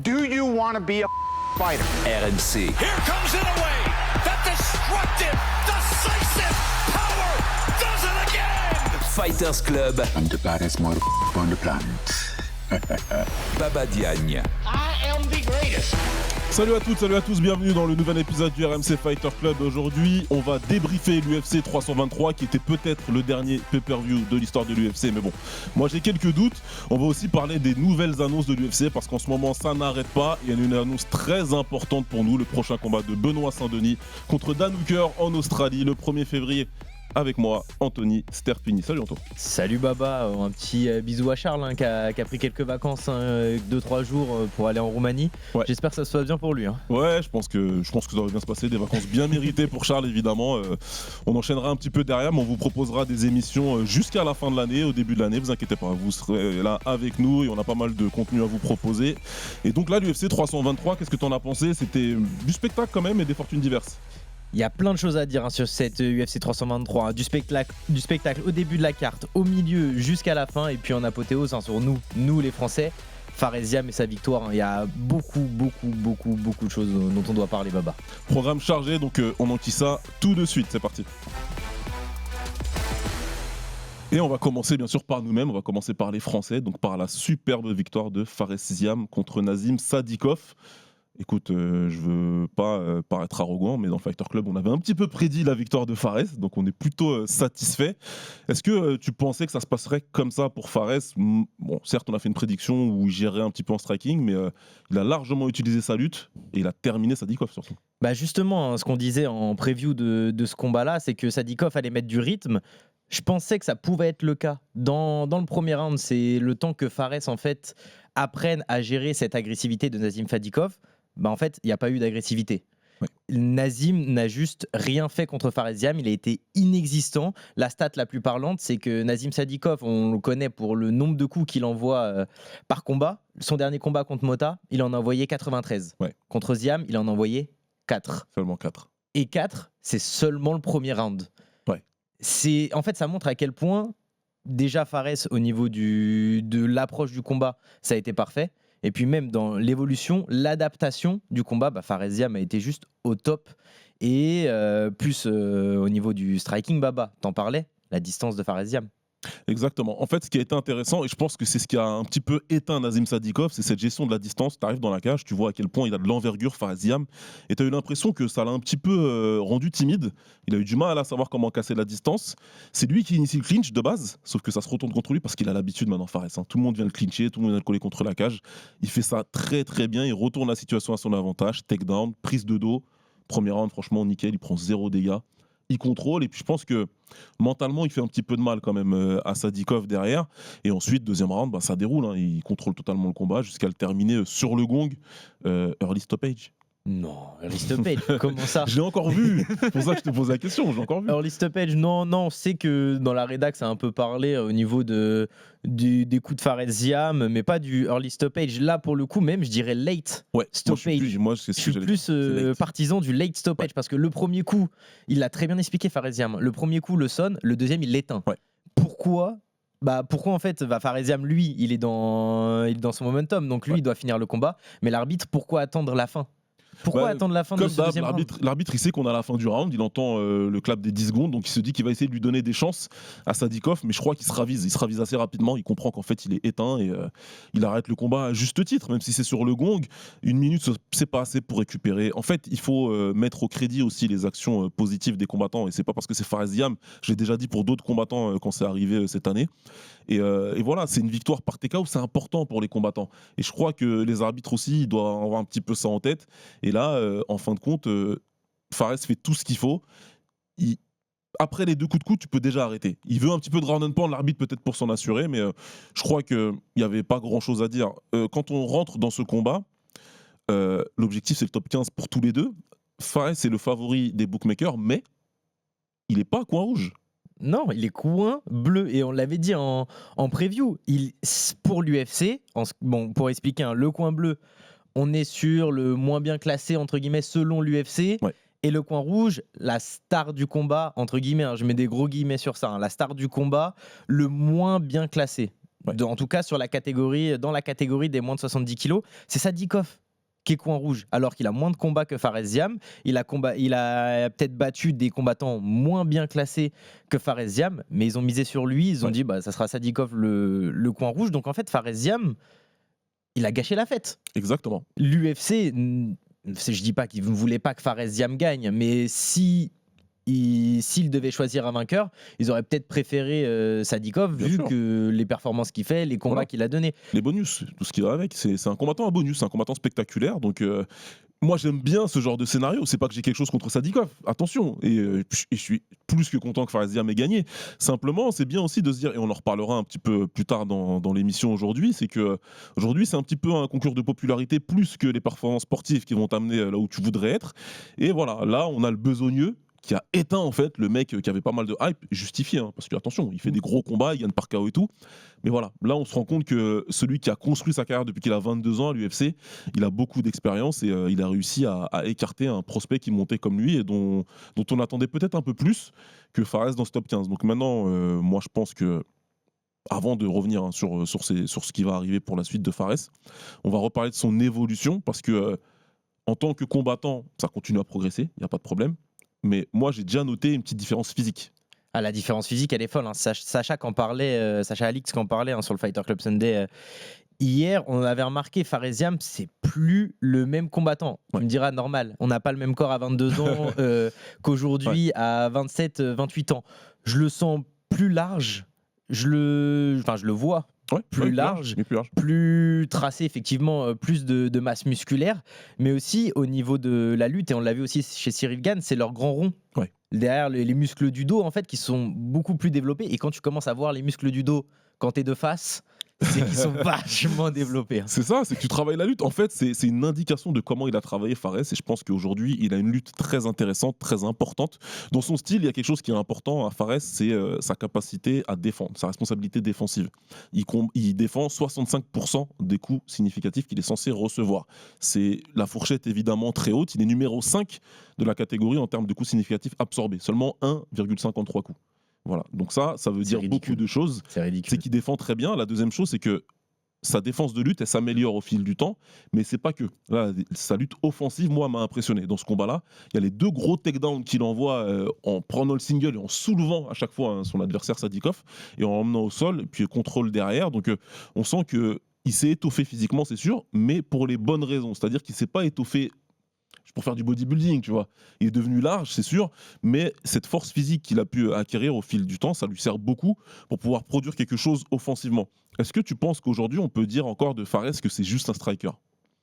Do you want to be a fighter? RMC. Here comes Inoue. That destructive, decisive power does it again. Fighters Club. I'm the baddest motherfucker on the planet. Baba Diagne. I am the greatest. Salut à toutes, salut à tous, bienvenue dans le nouvel épisode du RMC Fighter Club. Aujourd'hui, on va débriefer l'UFC 323 qui était peut-être le dernier pay-per-view de l'histoire de l'UFC, mais bon, moi j'ai quelques doutes. On va aussi parler des nouvelles annonces de l'UFC parce qu'en ce moment ça n'arrête pas. Il y a une annonce très importante pour nous, le prochain combat de Benoît Saint-Denis contre Dan Hooker en Australie le 1er février. Avec moi, Anthony Sterpini. Salut Anto. Salut Baba, un petit bisou à Charles qui a pris quelques vacances, 2-3 jours pour aller en Roumanie. Ouais. J'espère que ça se passe bien pour lui. Ouais, je pense que ça va bien se passer, des vacances bien méritées pour Charles évidemment. On enchaînera un petit peu derrière, mais on vous proposera des émissions jusqu'à la fin de l'année, au début de l'année, vous inquiétez pas, vous serez là avec nous et on a pas mal de contenu à vous proposer. Et donc là, l'UFC 323, qu'est-ce que t'en as pensé ? C'était du spectacle quand même et des fortunes diverses. Il y a plein de choses à dire sur cette UFC 323, du spectacle au début de la carte, au milieu jusqu'à la fin, et puis en apothéose sur nous les Français, Faresiam et sa victoire. Il y a beaucoup de choses dont on doit parler, Baba. Programme chargé, donc on enquille ça tout de suite, c'est parti. Et on va commencer bien sûr par nous-mêmes, on va commencer par les Français, donc par la superbe victoire de Faresiam contre Nazim Sadikov. Écoute, je veux pas paraître arrogant, mais dans le Fighter Club, on avait un petit peu prédit la victoire de Fares, donc on est plutôt satisfait. Est-ce que tu pensais que ça se passerait comme ça pour Fares ? Bon, certes, on a fait une prédiction où il gérait un petit peu en striking, mais il a largement utilisé sa lutte et il a terminé Sadikov surtout. Bah justement, ce qu'on disait en preview de ce combat-là, c'est que Sadikov allait mettre du rythme. Je pensais que ça pouvait être le cas. Dans le premier round, c'est le temps que Fares en fait apprenne à gérer cette agressivité de Nazim Sadikov. Bah en fait, il n'y a pas eu d'agressivité. Ouais. Nazim n'a juste rien fait contre Faresiam, il a été inexistant. La stat la plus parlante, c'est que Nazim Sadikov, on le connaît pour le nombre de coups qu'il envoie par combat. Son dernier combat contre Mota, il en a envoyé 93. Ouais. Contre Ziam, il en a envoyé 4. Seulement 4. Et 4, c'est seulement le premier round. Ouais. En fait, ça montre à quel point, déjà Fares, au niveau de l'approche du combat, ça a été parfait. Et puis même dans l'évolution, l'adaptation du combat, Faresiam a été juste au top. Et plus au niveau du striking, Baba, t'en parlais, la distance de Faresiam. Exactement. En fait, ce qui a été intéressant, et je pense que c'est ce qui a un petit peu éteint Nazim Sadikov, c'est cette gestion de la distance. Tu arrives dans la cage, tu vois à quel point il a de l'envergure, Faresiam, et tu as eu l'impression que ça l'a un petit peu rendu timide. Il a eu du mal à savoir comment casser la distance. C'est lui qui initie le clinch de base, sauf que ça se retourne contre lui parce qu'il a l'habitude maintenant, Fares. Tout le monde vient le clincher, tout le monde vient le coller contre la cage. Il fait ça très très bien, il retourne la situation à son avantage. Takedown, prise de dos. Premier round, franchement, nickel, il prend 0 dégâts. Il contrôle, et puis je pense que mentalement il fait un petit peu de mal quand même à Sadikov derrière, et ensuite deuxième round, ça déroule, il contrôle totalement le combat jusqu'à le terminer sur le gong, early stoppage. Non, early stoppage, comment ça ? Je l'ai encore vu, c'est pour ça que je te pose la question, j'ai encore vu. Early stoppage, non, on sait que dans la rédac ça a un peu parlé au niveau des coups de Faresiam, mais pas du early stoppage. Là pour le coup même je dirais late stoppage. Je suis plus partisan du late stoppage, parce que le premier coup, il l'a très bien expliqué Faresiam, le premier coup le sonne, le deuxième il l'éteint. Ouais. Pourquoi en fait Faresiam lui il est dans son momentum, donc lui il doit finir le combat, mais l'arbitre pourquoi attendre la fin ? Pourquoi attendre la fin de ce deuxième round ? L'arbitre il sait qu'on a la fin du round, il entend le clap des 10 secondes, donc il se dit qu'il va essayer de lui donner des chances à Sadikov, mais je crois qu'il se ravise assez rapidement, il comprend qu'en fait il est éteint et il arrête le combat à juste titre, même si c'est sur le gong. 1 minute c'est pas assez pour récupérer. En fait il faut mettre au crédit aussi les actions positives des combattants, et c'est pas parce que c'est Faresiam, je l'ai déjà dit pour d'autres combattants quand c'est arrivé cette année. Et voilà, c'est une victoire par TKO, c'est important pour les combattants. Et je crois que les arbitres aussi, ils doivent avoir un petit peu ça en tête. Et là, en fin de compte, Fares fait tout ce qu'il faut. Après les 2 coups de coude, tu peux déjà arrêter. Il veut un petit peu de round and pound, l'arbitre peut-être pour s'en assurer, mais je crois qu'il n'y avait pas grand-chose à dire. Quand on rentre dans ce combat, l'objectif c'est le top 15 pour tous les deux. Fares est le favori des bookmakers, mais il n'est pas à coin rouge. Non, il est coin bleu, et on l'avait dit en preview. Pour l'UFC, pour expliquer, le coin bleu, on est sur le moins bien classé entre guillemets selon l'UFC. Ouais. Et le coin rouge, la star du combat, entre guillemets, je mets des gros guillemets sur ça, la star du combat, le moins bien classé. Ouais. En tout cas dans la catégorie des moins de 70 kilos, c'est Sadikov qui est coin rouge, alors qu'il a moins de combats que Fares Ziam. Il a peut-être battu des combattants moins bien classés que Fares Ziam, mais ils ont misé sur lui. Ils ont dit ça sera Sadikov le coin rouge. Donc en fait, Fares Ziam, il a gâché la fête. Exactement. L'UFC, je dis pas qu'ils ne voulaient pas que Fares Ziam gagne, mais s'ils devaient choisir un vainqueur, ils auraient peut-être préféré Sadikov, Bien vu sûr. que les performances qu'il fait, les combats Voilà. qu'il a donnés. Les bonus, tout ce qui va avec, c'est un combattant à bonus, c'est un combattant spectaculaire. Donc moi j'aime bien ce genre de scénario. C'est pas que j'ai quelque chose contre Sadikov, attention. Et je suis plus que content que Fares Ziam ait gagné. Simplement, c'est bien aussi de se dire, et on en reparlera un petit peu plus tard dans l'émission aujourd'hui, c'est que aujourd'hui c'est un petit peu un concours de popularité plus que les performances sportives qui vont t'amener là où tu voudrais être. Et voilà, là on a le besogneux qui a éteint en fait le mec qui avait pas mal de hype, justifié, hein, parce que attention, il fait des gros combats, il gagne par KO et tout, mais voilà, là on se rend compte que celui qui a construit sa carrière depuis qu'il a 22 ans à l'UFC, il a beaucoup d'expérience et il a réussi à écarter un prospect qui montait comme lui et dont on attendait peut-être un peu plus que Fares dans ce top 15. Donc maintenant, moi je pense que avant de revenir hein, sur ce qui va arriver pour la suite de Fares, on va reparler de son évolution, parce que en tant que combattant, ça continue à progresser, il n'y a pas de problème. Mais moi, j'ai déjà noté une petite différence physique. Ah, la différence physique, elle est folle. Hein. Sacha Alix qui en parlait hein, sur le Fighter Club Sunday. Hier, on avait remarqué, Fares Ziam, c'est plus le même combattant. On me dira normal. On n'a pas le même corps à 22 ans qu'aujourd'hui à 27, 28 ans. Je le sens plus large. Je le vois. Plus large, plus tracé, effectivement, plus de masse musculaire, mais aussi au niveau de la lutte, et on l'a vu aussi chez Cyril Gane, c'est leur grand rond. Ouais. Derrière les muscles du dos, en fait, qui sont beaucoup plus développés, et quand tu commences à voir les muscles du dos quand tu es de face, c'est qu'ils sont vachement développés. Hein. C'est ça, c'est que tu travailles la lutte. En fait, c'est une indication de comment il a travaillé Fares. Et je pense qu'aujourd'hui, il a une lutte très intéressante, très importante. Dans son style, il y a quelque chose qui est important à Fares, c'est sa capacité à défendre, sa responsabilité défensive. Il défend 65% des coups significatifs qu'il est censé recevoir. C'est la fourchette évidemment très haute. Il est numéro 5 de la catégorie en termes de coups significatifs absorbés. Seulement 1,53 coups. Voilà, donc ça veut dire ridicule. Beaucoup de choses. C'est ridicule. C'est qu'il défend très bien. La deuxième chose, c'est que sa défense de lutte, elle s'améliore au fil du temps, mais c'est pas que. Là, sa lutte offensive, moi, m'a impressionné. Dans ce combat-là, il y a les 2 gros takedowns qu'il envoie en prenant le single et en soulevant à chaque fois hein, son adversaire Sadikov et en l'emmenant au sol, et puis contrôle derrière. Donc on sent qu'il s'est étoffé physiquement, c'est sûr, mais pour les bonnes raisons. C'est-à-dire qu'il s'est pas étoffé pour faire du bodybuilding, tu vois. Il est devenu large, c'est sûr, mais cette force physique qu'il a pu acquérir au fil du temps, ça lui sert beaucoup pour pouvoir produire quelque chose offensivement. Est-ce que tu penses qu'aujourd'hui, on peut dire encore de Fares que c'est juste un striker ?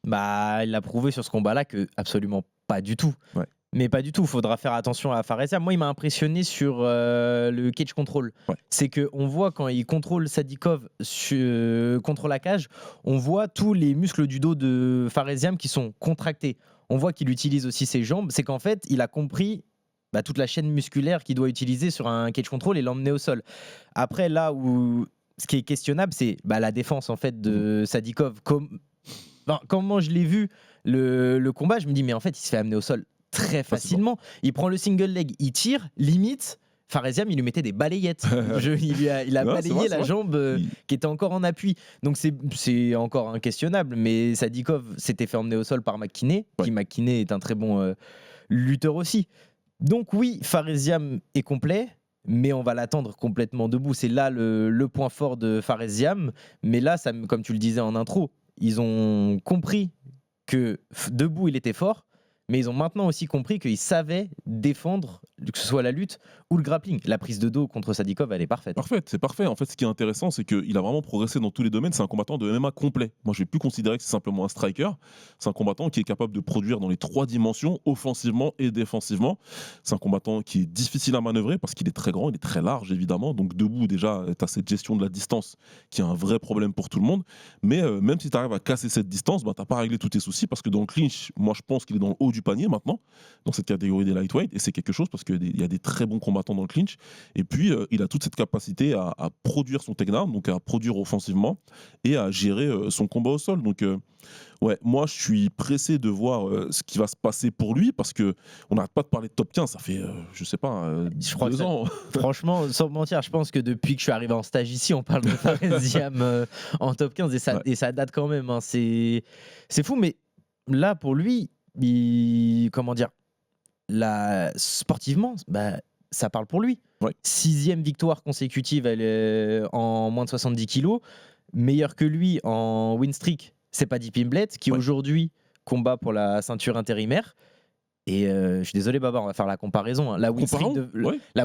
Bah, il a prouvé sur ce combat-là que absolument pas du tout. Ouais. Mais pas du tout, il faudra faire attention à Fares. Moi, il m'a impressionné sur le cage control. Ouais. C'est qu'on voit quand il contrôle Sadikov contre la cage, on voit tous les muscles du dos de Fares Ziam qui sont contractés. On voit qu'il utilise aussi ses jambes. C'est qu'en fait, il a compris toute la chaîne musculaire qu'il doit utiliser sur un cage control et l'emmener au sol. Après, là où ce qui est questionnable, c'est la défense en fait de Sadikov. Comment je l'ai vu le combat, je me dis mais en fait, il se fait amener au sol très facilement. Il prend le single leg, il tire, limite. Fares Ziam, il lui mettait des balayettes. Il a balayé la jambe qui était encore en appui. Donc c'est encore inquestionnable. Mais Sadikov s'était fait emmener au sol par McKinney, qui McKinney est un très bon lutteur aussi. Donc oui, Fares Ziam est complet, mais on va l'attendre complètement debout. C'est là le point fort de Fares Ziam. Mais là, comme tu le disais en intro, ils ont compris que debout, il était fort. Mais ils ont maintenant aussi compris qu'ils savaient défendre, que ce soit la lutte ou le grappling. La prise de dos contre Sadikov, elle est parfaite. C'est parfait. En fait, ce qui est intéressant, c'est qu'il a vraiment progressé dans tous les domaines. C'est un combattant de MMA complet. Moi, je ne vais plus considérer que c'est simplement un striker. C'est un combattant qui est capable de produire dans les 3 dimensions, offensivement et défensivement. C'est un combattant qui est difficile à manœuvrer parce qu'il est très grand, il est très large, évidemment. Donc, debout, déjà, tu as cette gestion de la distance qui est un vrai problème pour tout le monde. Mais même si tu arrives à casser cette distance, tu n'as pas réglé tous tes soucis parce que dans le clinch, moi, je pense qu'il est dans le haut du panier maintenant dans cette catégorie des lightweight, et c'est quelque chose parce qu'il y a des très bons combattants dans le clinch, et puis il a toute cette capacité à produire son takedown, donc à produire offensivement et à gérer son combat au sol. Donc ouais, moi je suis pressé de voir ce qui va se passer pour lui, parce que on n'arrête pas de parler de top 15, ça fait je sais pas Je crois 2 que ans. Franchement, sans mentir, je pense que depuis que je suis arrivé en stage ici, on parle de Fares Ziam en top 15 et ça date quand même. Hein. C'est fou, mais là pour lui, comment dire, sportivement, ça parle pour lui. Ouais. 6e victoire consécutive en moins de 70 kilos. Meilleur que lui en win streak, c'est Paddy Pimblett qui aujourd'hui combat pour la ceinture intérimaire. Et je suis désolé, Baba, on va faire la comparaison. Hein. La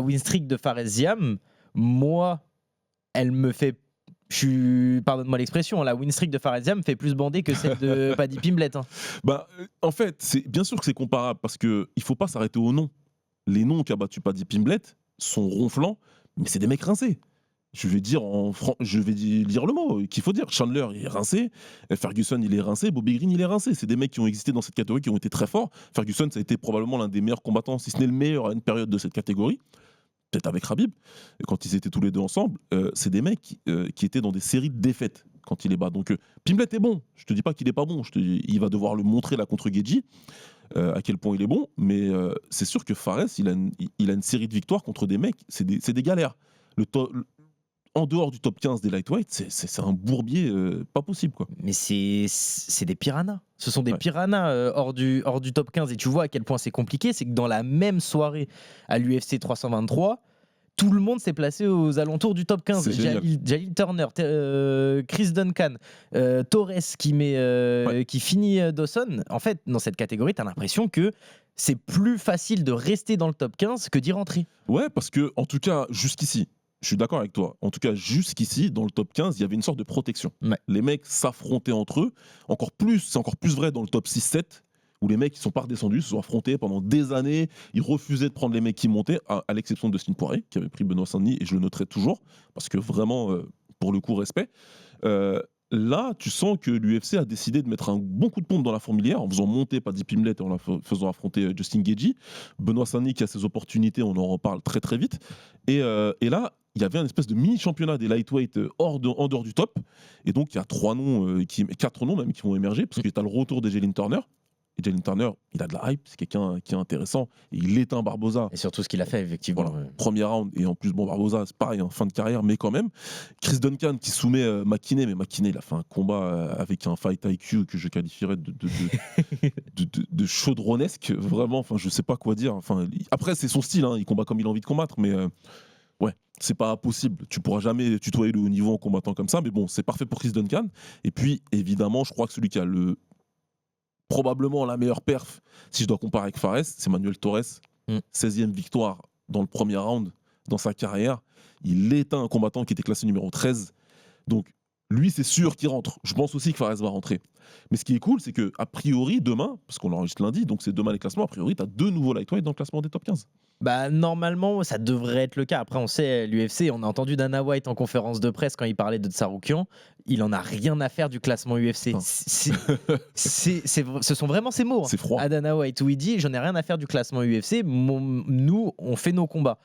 win streak de Fares Ziam, moi, elle me fait. Pardonne-moi l'expression, la win streak de Fares Ziam fait plus bander que celle de Paddy Pimblett. Hein. En fait, bien sûr que c'est comparable, parce qu'il ne faut pas s'arrêter aux noms. Les noms qu'a battu Paddy Pimblett sont ronflants, mais c'est des mecs rincés. Je vais dire le mot qu'il faut dire. Chandler, il est rincé. Ferguson, il est rincé. Bobby Green, il est rincé. C'est des mecs qui ont existé dans cette catégorie, qui ont été très forts. Ferguson, ça a été probablement l'un des meilleurs combattants, si ce n'est le meilleur à une période de cette catégorie. Peut-être avec Khabib, quand ils étaient tous les deux ensemble. C'est des mecs qui étaient dans des séries de défaites quand il les bat. Donc Pimblett est bon. Je te dis pas qu'il est pas bon. Il va devoir le montrer là contre Gaethje. À quel point il est bon, mais c'est sûr que Fares, il a une série de victoires contre des mecs, c'est des galères. En dehors du top 15 des lightweight, c'est un bourbier pas possible, quoi. Mais c'est des piranhas. Ce sont des piranhas hors du top 15. Et tu vois à quel point c'est compliqué, c'est que dans la même soirée à l'UFC 323, tout le monde s'est placé aux alentours du top 15. Jalil Turner, Chris Duncan, Torres qui finit Dawson. En fait, dans cette catégorie, tu as l'impression que c'est plus facile de rester dans le top 15 que d'y rentrer. Ouais, parce que, en tout cas, jusqu'ici, je suis d'accord avec toi. En tout cas, jusqu'ici, dans le top 15, il y avait une sorte de protection. Ouais. Les mecs s'affrontaient entre eux. C'est encore plus vrai dans le top 6-7, où les mecs qui sont pas redescendus se sont affrontés pendant des années. Ils refusaient de prendre les mecs qui montaient, à l'exception de Dustin Poirier, qui avait pris Benoît Saint-Denis, et je le noterai toujours, parce que vraiment, pour le coup, respect. Là, tu sens que l'UFC a décidé de mettre un bon coup de pompe dans la fourmilière en faisant monter Paddy Pimblett et en la faisant affronter Justin Gaethje. Benoît Saint-Denis qui a ses opportunités, on en reparle très très vite. Et là, il y avait un espèce de mini-championnat des lightweight en dehors du top. Et donc, il y a 4 noms même qui vont émerger, parce que tu as le retour de Jalin Turner. Et Jalin Turner, il a de la hype, c'est quelqu'un qui est intéressant. Et il éteint Barboza. Et surtout ce qu'il a fait, effectivement. Voilà, premier round. Et en plus, Barboza, c'est pareil, fin de carrière, mais quand même. Chris Duncan qui soumet McKinney, mais McKinney, il a fait un combat avec un fight IQ que je qualifierais de chaudronnesque. Vraiment, enfin, je sais pas quoi dire. Enfin, après, c'est son style, hein, il combat comme il a envie de combattre, mais ouais, c'est pas possible. Tu pourras jamais tutoyer le haut niveau en combattant comme ça, mais bon, c'est parfait pour Chris Duncan. Et puis, évidemment, je crois que celui qui a probablement la meilleure perf, si je dois comparer avec Fares, c'est Manuel Torres. 16e victoire dans le premier round dans sa carrière. Il éteint un combattant qui était classé numéro 13. Donc, lui, c'est sûr qu'il rentre. Je pense aussi que Fares va rentrer. Mais ce qui est cool, c'est que a priori, demain, parce qu'on enregistre lundi, donc c'est demain les classements, a priori, tu as 2 nouveaux lightweight dans le classement des top 15. Normalement, ça devrait être le cas. Après, on sait, l'UFC, on a entendu Dana White en conférence de presse quand il parlait de Tsarukyan. Il en a rien à faire du classement UFC. Ce sont vraiment ses mots. C'est froid. À Dana White, où il dit j'en ai rien à faire du classement UFC. Nous, on fait nos combats.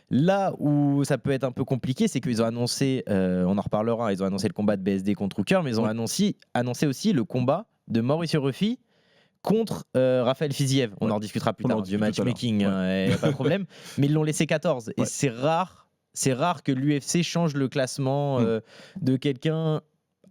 Là où ça peut être un peu compliqué, c'est qu'ils ont annoncé, on en reparlera, ils ont annoncé le combat de BSD contre Hooker, mais ils ont annoncé aussi le combat de Mauricio Rufy contre Raphaël Fiziev. On en discutera plus tard du matchmaking, y a pas de problème. Mais ils l'ont laissé 14. Et c'est rare que l'UFC change le classement de quelqu'un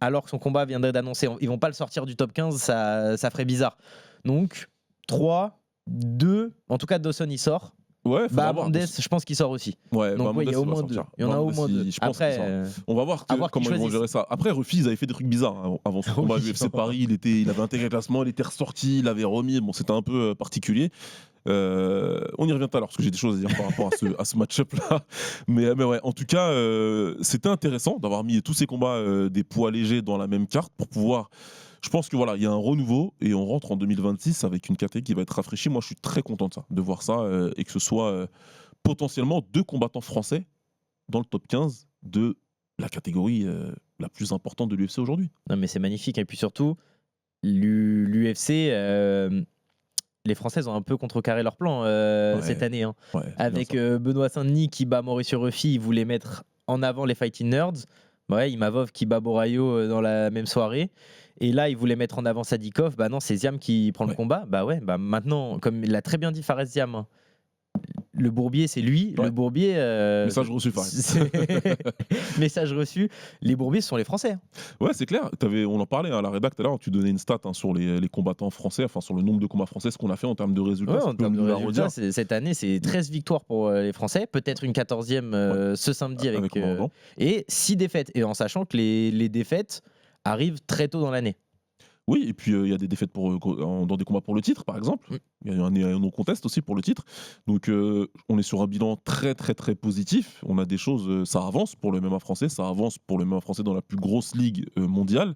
alors que son combat viendrait d'annoncer. Ils vont pas le sortir du top 15, ça ferait bizarre. Donc 3, 2, en tout cas Dawson il sort. Ouais, Mendes, je pense qu'il sort aussi. Ouais, donc il y a au moins 2. Il y en a au moins 2. Après, on va voir comment ils vont gérer ça. Après, Rufy, ils avaient fait des trucs bizarres avant son combat à l'UFC Paris. Il avait intégré le classement, il était ressorti, il avait remis. Bon, c'était un peu particulier. On y revient tout à l'heure parce que j'ai des choses à dire par rapport à ce match-up là. Mais ouais, en tout cas, c'était intéressant d'avoir mis tous ces combats des poids légers dans la même carte pour pouvoir. Je pense que voilà, il y a un renouveau et on rentre en 2026 avec une catégorie qui va être rafraîchie. Moi, je suis très content de ça, de voir ça et que ce soit potentiellement 2 combattants français dans le top 15 de la catégorie la plus importante de l'UFC aujourd'hui. Non, mais c'est magnifique. Et puis surtout, l'UFC les Françaises ont un peu contrecarré leur plan cette année. Hein. Ouais, Avec bien ça. Benoît Saint-Denis qui bat Mauricio Ruffi, il voulait mettre en avant les Fighting Nerds. Ouais, Imavov qui bat Borayo dans la même soirée. Et là, il voulait mettre en avant Sadikov. Bah non, c'est Ziam qui prend le Ouais. combat. Bah ouais, bah maintenant, comme il l'a très bien dit Fares Ziam, hein, le Bourbier, c'est lui. Ouais. Le Bourbier. Message reçu, Fares. Message reçu. Les Bourbiers, ce sont les Français. Hein. Ouais, c'est clair. On en parlait à la rédac tout à l'heure. Tu donnais une stat sur les combattants français, enfin sur le nombre de combats français, ce qu'on a fait en termes de résultats. Ouais, si en tu peux termes de nous la résultats, redire. cette année, c'est 13 victoires pour les Français. Peut-être une 14e ce samedi avec Morgan. et 6 défaites. Et en sachant que les défaites arrivent très tôt dans l'année. Oui, et puis il y a des défaites dans des combats pour le titre, par exemple. Mm. Il y a un non-contest aussi pour le titre. Donc on est sur un bilan très très très positif. On a des choses, ça avance pour le MMA français, ça avance pour le MMA français dans la plus grosse ligue mondiale.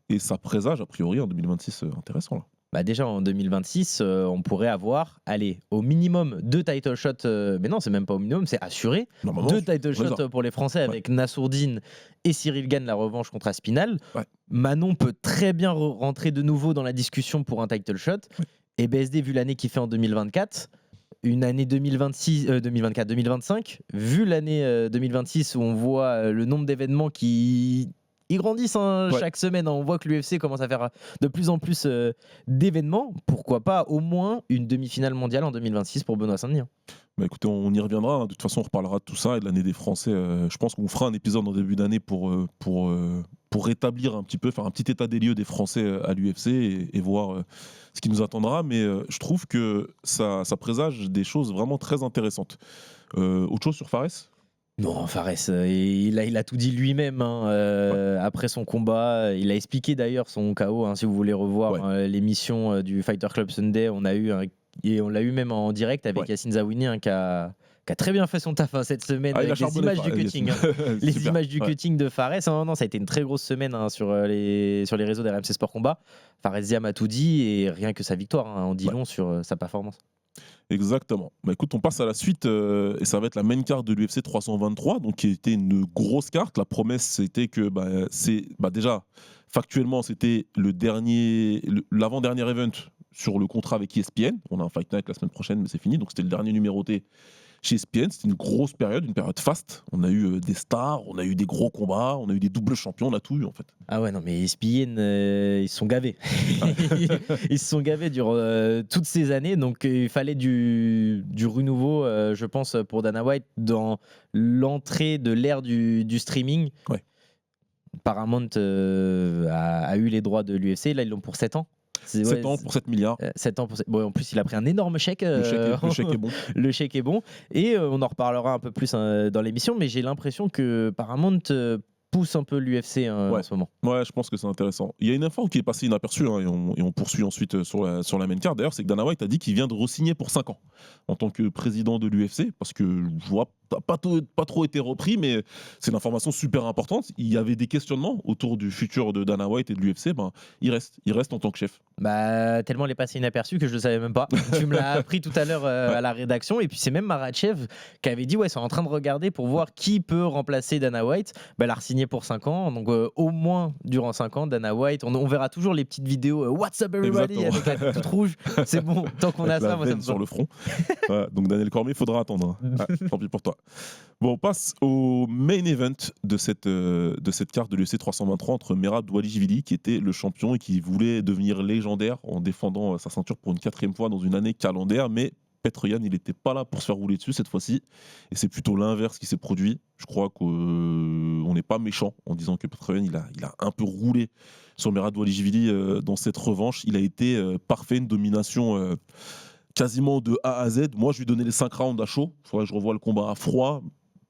Et ça présage, a priori, en 2026 intéressant. Là. Bah déjà en 2026, on pourrait avoir, allez, au minimum 2 title shots. Mais non, c'est même pas au minimum, c'est assuré. Normalement, 2 title on les a. shots pour les Français avec Nassourdine et Cyril Gane, la revanche contre Aspinal. Ouais. Manon peut très bien rentrer de nouveau dans la discussion pour un title shot. Ouais. Et BSD, vu l'année qu'il fait en 2024, une année 2025, vu l'année 2026 où on voit le nombre d'événements qui ils grandissent hein, Ouais. chaque semaine. On voit que l'UFC commence à faire de plus en plus d'événements. Pourquoi pas au moins une demi-finale mondiale en 2026 pour Benoît Saint-Denis. Hein. Bah écoutez, on y reviendra. De toute façon, on reparlera de tout ça et de l'année des Français. Je pense qu'on fera un épisode en début d'année pour rétablir un petit peu, faire un petit état des lieux des Français à l'UFC et voir ce qui nous attendra. Mais je trouve que ça présage des choses vraiment très intéressantes. Autre chose sur Fares ? Non, Fares, il a tout dit lui-même hein, après son combat. Il a expliqué d'ailleurs son KO. Hein, si vous voulez revoir l'émission du Fighter Club Sunday, on l'a eu même en direct avec Yacine Zaouini hein, qui a très bien fait son taf hein, cette semaine avec les images du cutting. Hein. Les images du cutting de Fares. Hein, non, ça a été une très grosse semaine hein, sur les réseaux d'RMC Sport Combat. Fares Ziam a tout dit et rien que sa victoire hein, en dit long sur sa performance. Exactement. Bah écoute, on passe à la suite et ça va être la main card de l'UFC 323, donc qui était une grosse carte. La promesse, c'était que déjà factuellement, c'était l'avant-dernier event sur le contrat avec ESPN. On a un Fight Night la semaine prochaine, mais c'est fini. Donc c'était le dernier numéroté chez ESPN. C'était une grosse période, une période faste. On a eu des stars, on a eu des gros combats, on a eu des doubles champions, on a tout eu en fait. Ah ouais, non, mais ESPN, ils se sont gavés. Ils se sont gavés durant toutes ces années. Donc il fallait du renouveau, je pense, pour Dana White dans l'entrée de l'ère du streaming. Ouais. Paramount a eu les droits de l'UFC. Là, ils l'ont pour 7 ans. 7 ans pour 7 milliards. 7 ans pour bon, en plus, il a pris un énorme chèque. Le chèque est bon. Le chèque est bon. Et on en reparlera un peu plus dans l'émission. Mais j'ai l'impression que Paramount pousse un peu l'UFC en ce moment. Ouais, je pense que c'est intéressant. Il y a une info qui est passée inaperçue hein, et on poursuit ensuite sur la main card. D'ailleurs, c'est que Dana White a dit qu'il vient de re-signer pour 5 ans en tant que président de l'UFC parce que je vois pas trop été repris, mais c'est une information super importante. Il y avait des questionnements autour du futur de Dana White et de l'UFC. Il reste en tant que chef. Bah, tellement elle est passée inaperçue que je le savais même pas. Tu me l'as appris tout à l'heure à la rédaction. Et puis c'est même Makhachev qui avait dit ouais, c'est en train de regarder pour voir qui peut remplacer Dana White. Bah, elle a re-signé pour 5 ans. Donc au moins durant 5 ans, Dana White, on verra toujours les petites vidos What's up everybody avec la tête toute rouge. C'est bon, tant qu'on a ça, moi ça me sur le front. Voilà, donc Daniel Cormier, il faudra attendre. Tant pis pour toi. Bon, on passe au main event de cette carte de l'UFC 323 entre Merab Dvalishvili, qui était le champion et qui voulait devenir légendaire en défendant sa ceinture pour une 4e fois dans une année calendaire, mais Petr Yan, il n'était pas là pour se faire rouler dessus cette fois-ci, et c'est plutôt l'inverse qui s'est produit. Je crois qu'on n'est pas méchant en disant que Petr Yan, il a un peu roulé sur Merab Dvalishvili dans cette revanche. Il a été parfait, une domination quasiment de A à Z. Moi, je lui donnais les 5 rounds à chaud. Il faudrait que je revoie le combat à froid.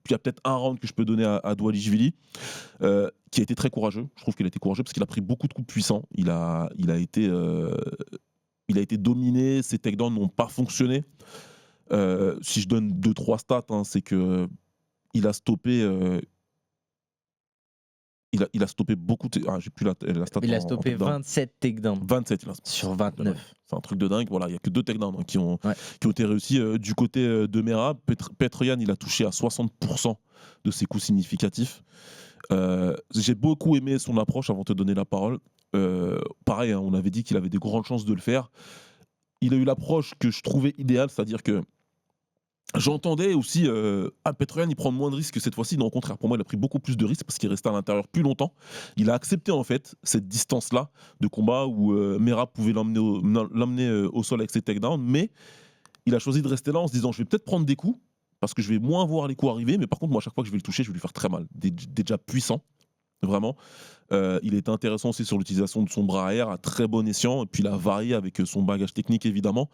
Puis il y a peut-être un round que je peux donner à Dvalishvili, qui a été très courageux. Je trouve qu'il a été courageux parce qu'il a pris beaucoup de coups puissants. Il a été dominé. Ses takedowns n'ont pas fonctionné. Si je donne 2-3 stats, hein, c'est que il a stoppé. Il a stoppé beaucoup de... j'ai plus la stat. Il a stoppé 27 takedowns. 27 il a sur 29. C'est un truc de dingue. Voilà, il n'y a que 2 takedowns hein, qui ont été réussis. Du côté de Merab, Petr Yan, il a touché à 60% de ses coups significatifs. J'ai beaucoup aimé son approche avant de te donner la parole. Pareil, hein, on avait dit qu'il avait des grandes chances de le faire. il a eu l'approche que je trouvais idéale, c'est-à-dire que j'entendais aussi Petroyan il prend moins de risques cette fois-ci, non au contraire pour moi il a pris beaucoup plus de risques parce qu'il restait à l'intérieur plus longtemps. Il a accepté en fait cette distance-là de combat où Merab pouvait l'emmener au sol avec ses takedowns, mais il a choisi de rester là en se disant je vais peut-être prendre des coups parce que je vais moins voir les coups arriver, mais par contre moi à chaque fois que je vais le toucher je vais lui faire très mal, déjà puissant. Vraiment, il est intéressant aussi sur l'utilisation de son bras arrière à très bon escient, et puis il a varié avec son bagage technique évidemment.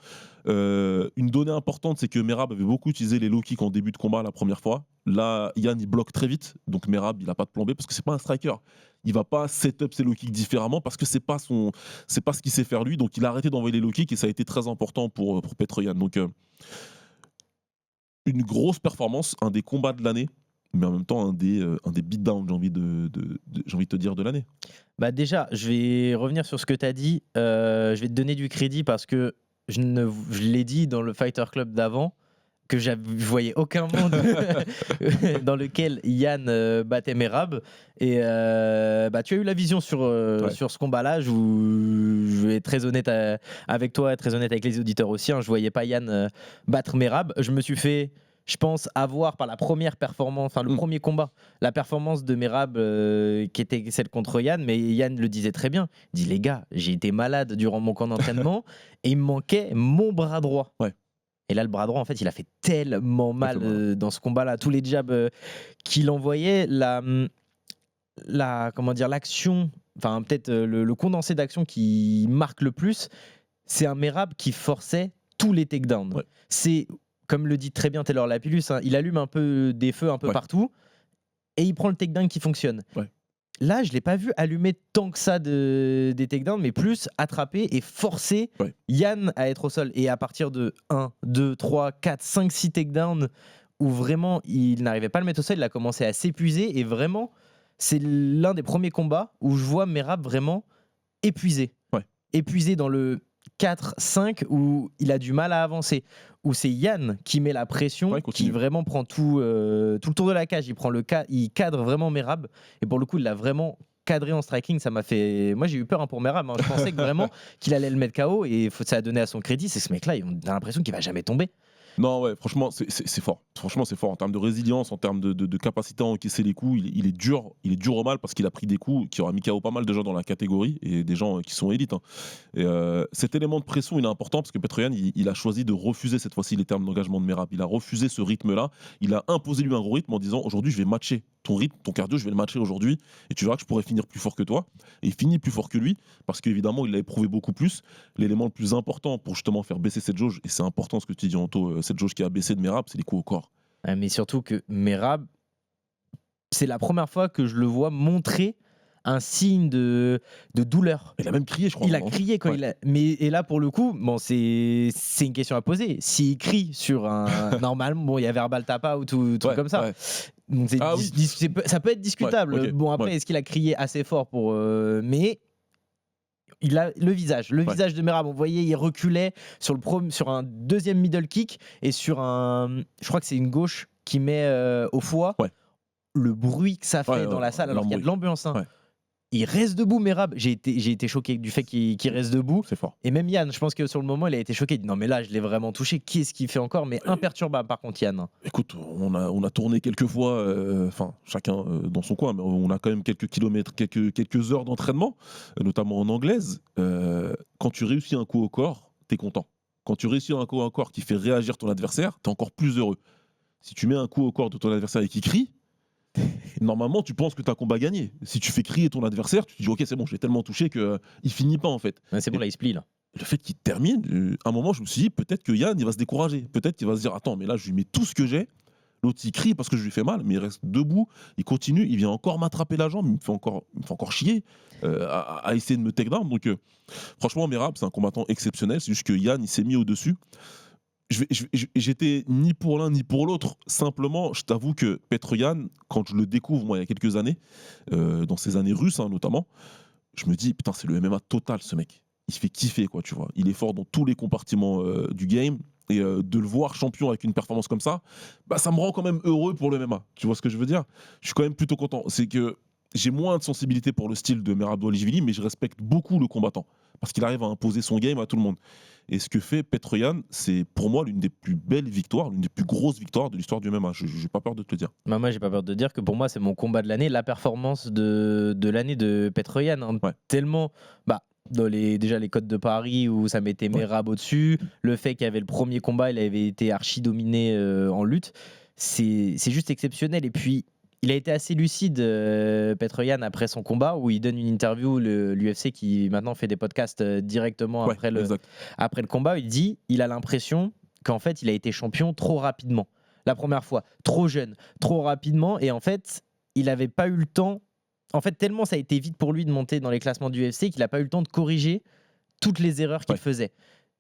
Une donnée importante, c'est que Merab avait beaucoup utilisé les low kicks en début de combat la première fois. Là, Yann il bloque très vite, donc Merab il n'a pas de plan B parce que c'est pas un striker. Il va pas set up ses low kicks différemment parce que c'est pas ce qu'il sait faire lui. Donc il a arrêté d'envoyer les low kicks et ça a été très important pour Petroyan. Donc une grosse performance, un des combats de l'année. Mais en même temps un des beatdowns j'ai envie de te dire de l'année. Bah déjà, je vais revenir sur ce que tu as dit. Je vais te donner du crédit parce que je l'ai dit dans le Fighter Club d'avant que je voyais aucun monde dans lequel Yann battait Merab. Et tu as eu la vision sur ce combat-là. Je vais être très honnête avec toi, très honnête avec les auditeurs aussi. Je voyais pas Yann battre Merab. Je me suis fait... Je pense avoir par la première performance, enfin le premier combat, la performance de Merab qui était celle contre Yann, mais Yann le disait très bien. Il dit les gars, j'ai été malade durant mon camp d'entraînement et il me manquait mon bras droit. Ouais. Et là, le bras droit, en fait, il a fait tellement mal dans ce combat-là. Tous les jabs qu'il envoyait, l'action, enfin peut-être le condensé d'action qui marque le plus, c'est un Merab qui forçait tous les takedowns. Ouais. C'est comme le dit très bien Taylor Lapillus, il allume un peu des feux un peu partout et il prend le takedown qui fonctionne. Ouais. Là, je ne l'ai pas vu allumer tant que ça des takedowns, mais plus attraper et forcer Yann à être au sol. Et à partir de 1, 2, 3, 4, 5, 6 takedowns où vraiment il n'arrivait pas à le mettre au sol, il a commencé à s'épuiser et vraiment, c'est l'un des premiers combats où je vois Merab vraiment épuisé. Ouais. Épuisé dans le 4-5 où il a du mal à avancer, où c'est Yann qui met la pression, qui vraiment prend tout le tour de la cage, il cadre vraiment Merab, et pour le coup il l'a vraiment cadré en striking. Ça m'a fait... Moi j'ai eu peur pour Merab, je pensais que vraiment qu'il allait le mettre KO, et ça a donné à son crédit, c'est ce mec là, on a l'impression qu'il va jamais tomber. Non, ouais, franchement, c'est fort. Franchement, c'est fort en termes de résilience, en termes de capacité à encaisser les coups. Il est dur au mal parce qu'il a pris des coups qui aura mis KO pas mal de gens dans la catégorie et des gens qui sont élites. Et cet élément de pression, il est important parce que Petroyan, il a choisi de refuser cette fois-ci les termes d'engagement de Merab. Il a refusé ce rythme-là. Il a imposé lui un gros rythme en disant aujourd'hui, je vais matcher ton rythme, ton cardio, je vais le matcher aujourd'hui et tu verras que je pourrais finir plus fort que toi. Et il finit plus fort que lui parce qu'évidemment, il l'a éprouvé beaucoup plus. L'élément le plus important pour justement faire baisser cette jauge, et c'est important ce que tu dis, Anto, cette jauge qui a baissé de Merab, c'est les coups au corps. Mais surtout que Merab, c'est la première fois que je le vois montrer un signe de douleur. Il a même crié, je crois. Il a crié quand il a... Et là, pour le coup, bon, c'est une question à poser. S'il crie sur un... Normalement, bon, il y a verbal tapa ou tout comme ça. Ouais. Donc ça peut être discutable. Ouais, okay. Bon, après, est-ce qu'il a crié assez fort pour... Mais... Il a le visage de Merab. Vous voyez, il reculait sur un deuxième middle kick et sur un, je crois que c'est une gauche qui met au foie. Ouais. Le bruit que ça fait dans la salle, alors qu'il y a de l'ambiance. Ouais. Il reste debout, Merab. J'ai été choqué du fait qu'il reste debout. C'est fort. Et même Yann, je pense que sur le moment, il a été choqué. Il dit non, mais là, je l'ai vraiment touché. Qui est-ce qui fait encore? Mais imperturbable, par contre, Yann. Écoute, on a tourné quelques fois, chacun dans son coin, mais on a quand même quelques kilomètres, quelques heures d'entraînement, notamment en anglaise. Quand tu réussis un coup au corps, t'es content. Quand tu réussis un coup au corps qui fait réagir ton adversaire, t'es encore plus heureux. Si tu mets un coup au corps de ton adversaire et qu'il crie, normalement tu penses que tu as combat gagné. Si tu fais crier ton adversaire, tu te dis ok c'est bon, je l'ai tellement touché qu'il finit pas en fait. Ouais, c'est bon, là il se plie là. Le fait qu'il termine, à un moment je me suis dit peut-être que Yann il va se décourager, peut-être qu'il va se dire attends mais là je lui mets tout ce que j'ai. L'autre il crie parce que je lui fais mal, mais il reste debout, il continue, il vient encore m'attraper la jambe, il me fait encore chier à essayer de me take down. Donc franchement Merab c'est un combattant exceptionnel, c'est juste que Yann il s'est mis au-dessus. J'étais ni pour l'un ni pour l'autre. Simplement, je t'avoue que Petroyan, quand je le découvre, moi, il y a quelques années, dans ces années russes notamment, je me dis, putain, c'est le MMA total, ce mec. Il se fait kiffer, quoi, tu vois. Il est fort dans tous les compartiments du game. Et de le voir champion avec une performance comme ça, bah, ça me rend quand même heureux pour le MMA. Tu vois ce que je veux dire? Je suis quand même plutôt content. C'est que j'ai moins de sensibilité pour le style de Merab Dvalishvili, mais je respecte beaucoup le combattant. Parce qu'il arrive à imposer son game à tout le monde. Et ce que fait Petr Yan, c'est pour moi l'une des plus belles victoires, l'une des plus grosses victoires de l'histoire du MMA. Je n'ai pas peur de te le dire. Bah, moi, j'ai pas peur de dire que pour moi, c'est mon combat de l'année, la performance de l'année de Petr Yan. Hein. Ouais. Tellement, dans déjà les codes de Paris où ça mettait Merab au-dessus, le fait qu'il y avait le premier combat, il avait été archi dominé en lutte, c'est juste exceptionnel. Et puis, il a été assez lucide, Petr Yan, après son combat, où il donne une interview, l'UFC qui maintenant fait des podcasts directement après le combat. Il dit il a l'impression qu'en fait, il a été champion trop rapidement. La première fois, trop jeune, trop rapidement. Et en fait, il n'avait pas eu le temps. En fait, tellement ça a été vite pour lui de monter dans les classements du UFC qu'il n'a pas eu le temps de corriger toutes les erreurs qu'il faisait.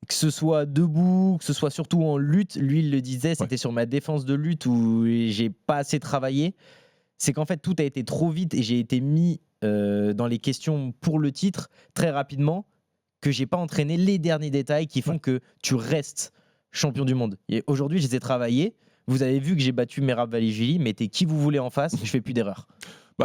Que ce soit debout, que ce soit surtout en lutte, lui, il le disait, c'était sur ma défense de lutte où j'ai pas assez travaillé. C'est qu'en fait, tout a été trop vite et j'ai été mis dans les questions pour le titre très rapidement, que j'ai pas entraîné les derniers détails qui font que tu restes champion du monde. Et aujourd'hui, je les ai travaillés. Vous avez vu que j'ai battu Merab Dvalishvili, mettez qui vous voulez en face, je fais plus d'erreurs.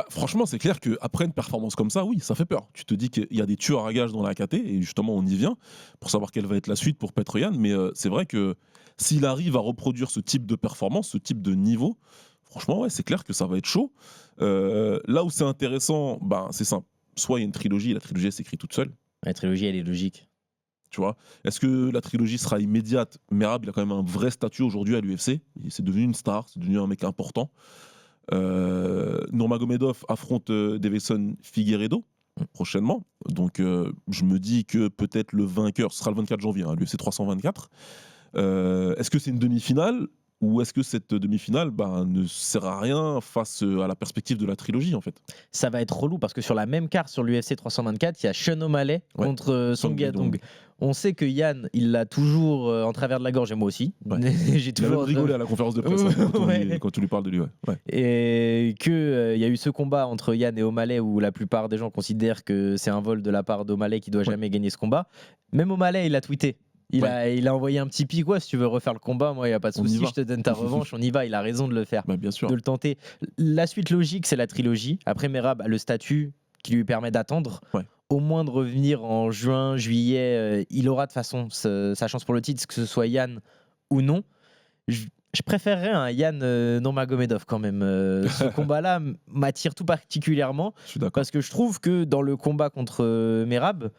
Franchement, c'est clair qu'après une performance comme ça, oui, ça fait peur. Tu te dis qu'il y a des tueurs à gages dans la KT, et justement, on y vient pour savoir quelle va être la suite pour Petr Yan. Mais c'est vrai que s'il arrive à reproduire ce type de performance, ce type de niveau, franchement, ouais, c'est clair que ça va être chaud. Là où c'est intéressant, c'est simple. Soit il y a une trilogie, et la trilogie elle s'écrit toute seule. La trilogie, elle est logique. Tu vois, est-ce que la trilogie sera immédiate? Merab, il a quand même un vrai statut aujourd'hui à l'UFC. C'est devenu une star, c'est devenu un mec important. Nurmagomedov affronte Deiveson Figueiredo prochainement. Donc je me dis que peut-être le vainqueur, ce sera le 24 janvier, l'UFC 324. Est-ce que c'est une demi-finale? Ou est-ce que cette demi-finale ne sert à rien face à la perspective de la trilogie en fait? Ça va être relou parce que sur la même carte sur l'UFC 324, il y a Sean O'Malley contre Song Yadong. On sait que Yann, il l'a toujours en travers de la gorge, et moi aussi. Ouais. J'ai toujours il a même rigolé à la conférence de presse quand tu lui parles de lui. Ouais. Et qu'il y a eu ce combat entre Yann et O'Malley où la plupart des gens considèrent que c'est un vol de la part d'O'Malley qui doit jamais gagner ce combat. Même O'Malley, il a tweeté. Il a envoyé un petit pic, si tu veux refaire le combat, moi il n'y a pas de souci, je te donne ta revanche, on y va, il a raison de le faire, bien sûr. De le tenter. La suite logique, c'est la trilogie. Après, Merab a le statut qui lui permet d'attendre, au moins de revenir en juin, juillet, il aura de toute façon sa chance pour le titre, que ce soit Yann ou non. Je préférerais un Yann Nurmagomedov quand même. Ce combat-là m'attire tout particulièrement, parce que je trouve que dans le combat contre Merab,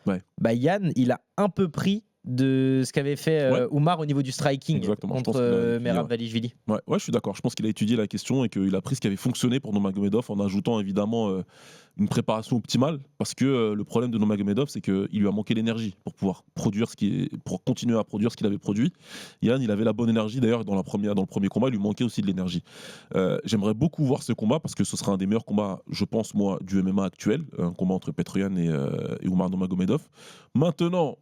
Yann, il a un peu pris de ce qu'avait fait Oumar au niveau du striking contre Merab Dvalishvili. Ouais, je suis d'accord. Je pense qu'il a étudié la question et qu'il a pris ce qui avait fonctionné pour Nurmagomedov en ajoutant évidemment une préparation optimale, parce que le problème de Nurmagomedov, c'est qu'il lui a manqué l'énergie pour pouvoir produire pour continuer à produire ce qu'il avait produit. Yann, il avait la bonne énergie. D'ailleurs, dans le premier combat, il lui manquait aussi de l'énergie. J'aimerais beaucoup voir ce combat parce que ce sera un des meilleurs combats, je pense moi, du MMA actuel, un combat entre Petr Yan et Oumar Nurmagomedov. Maintenant,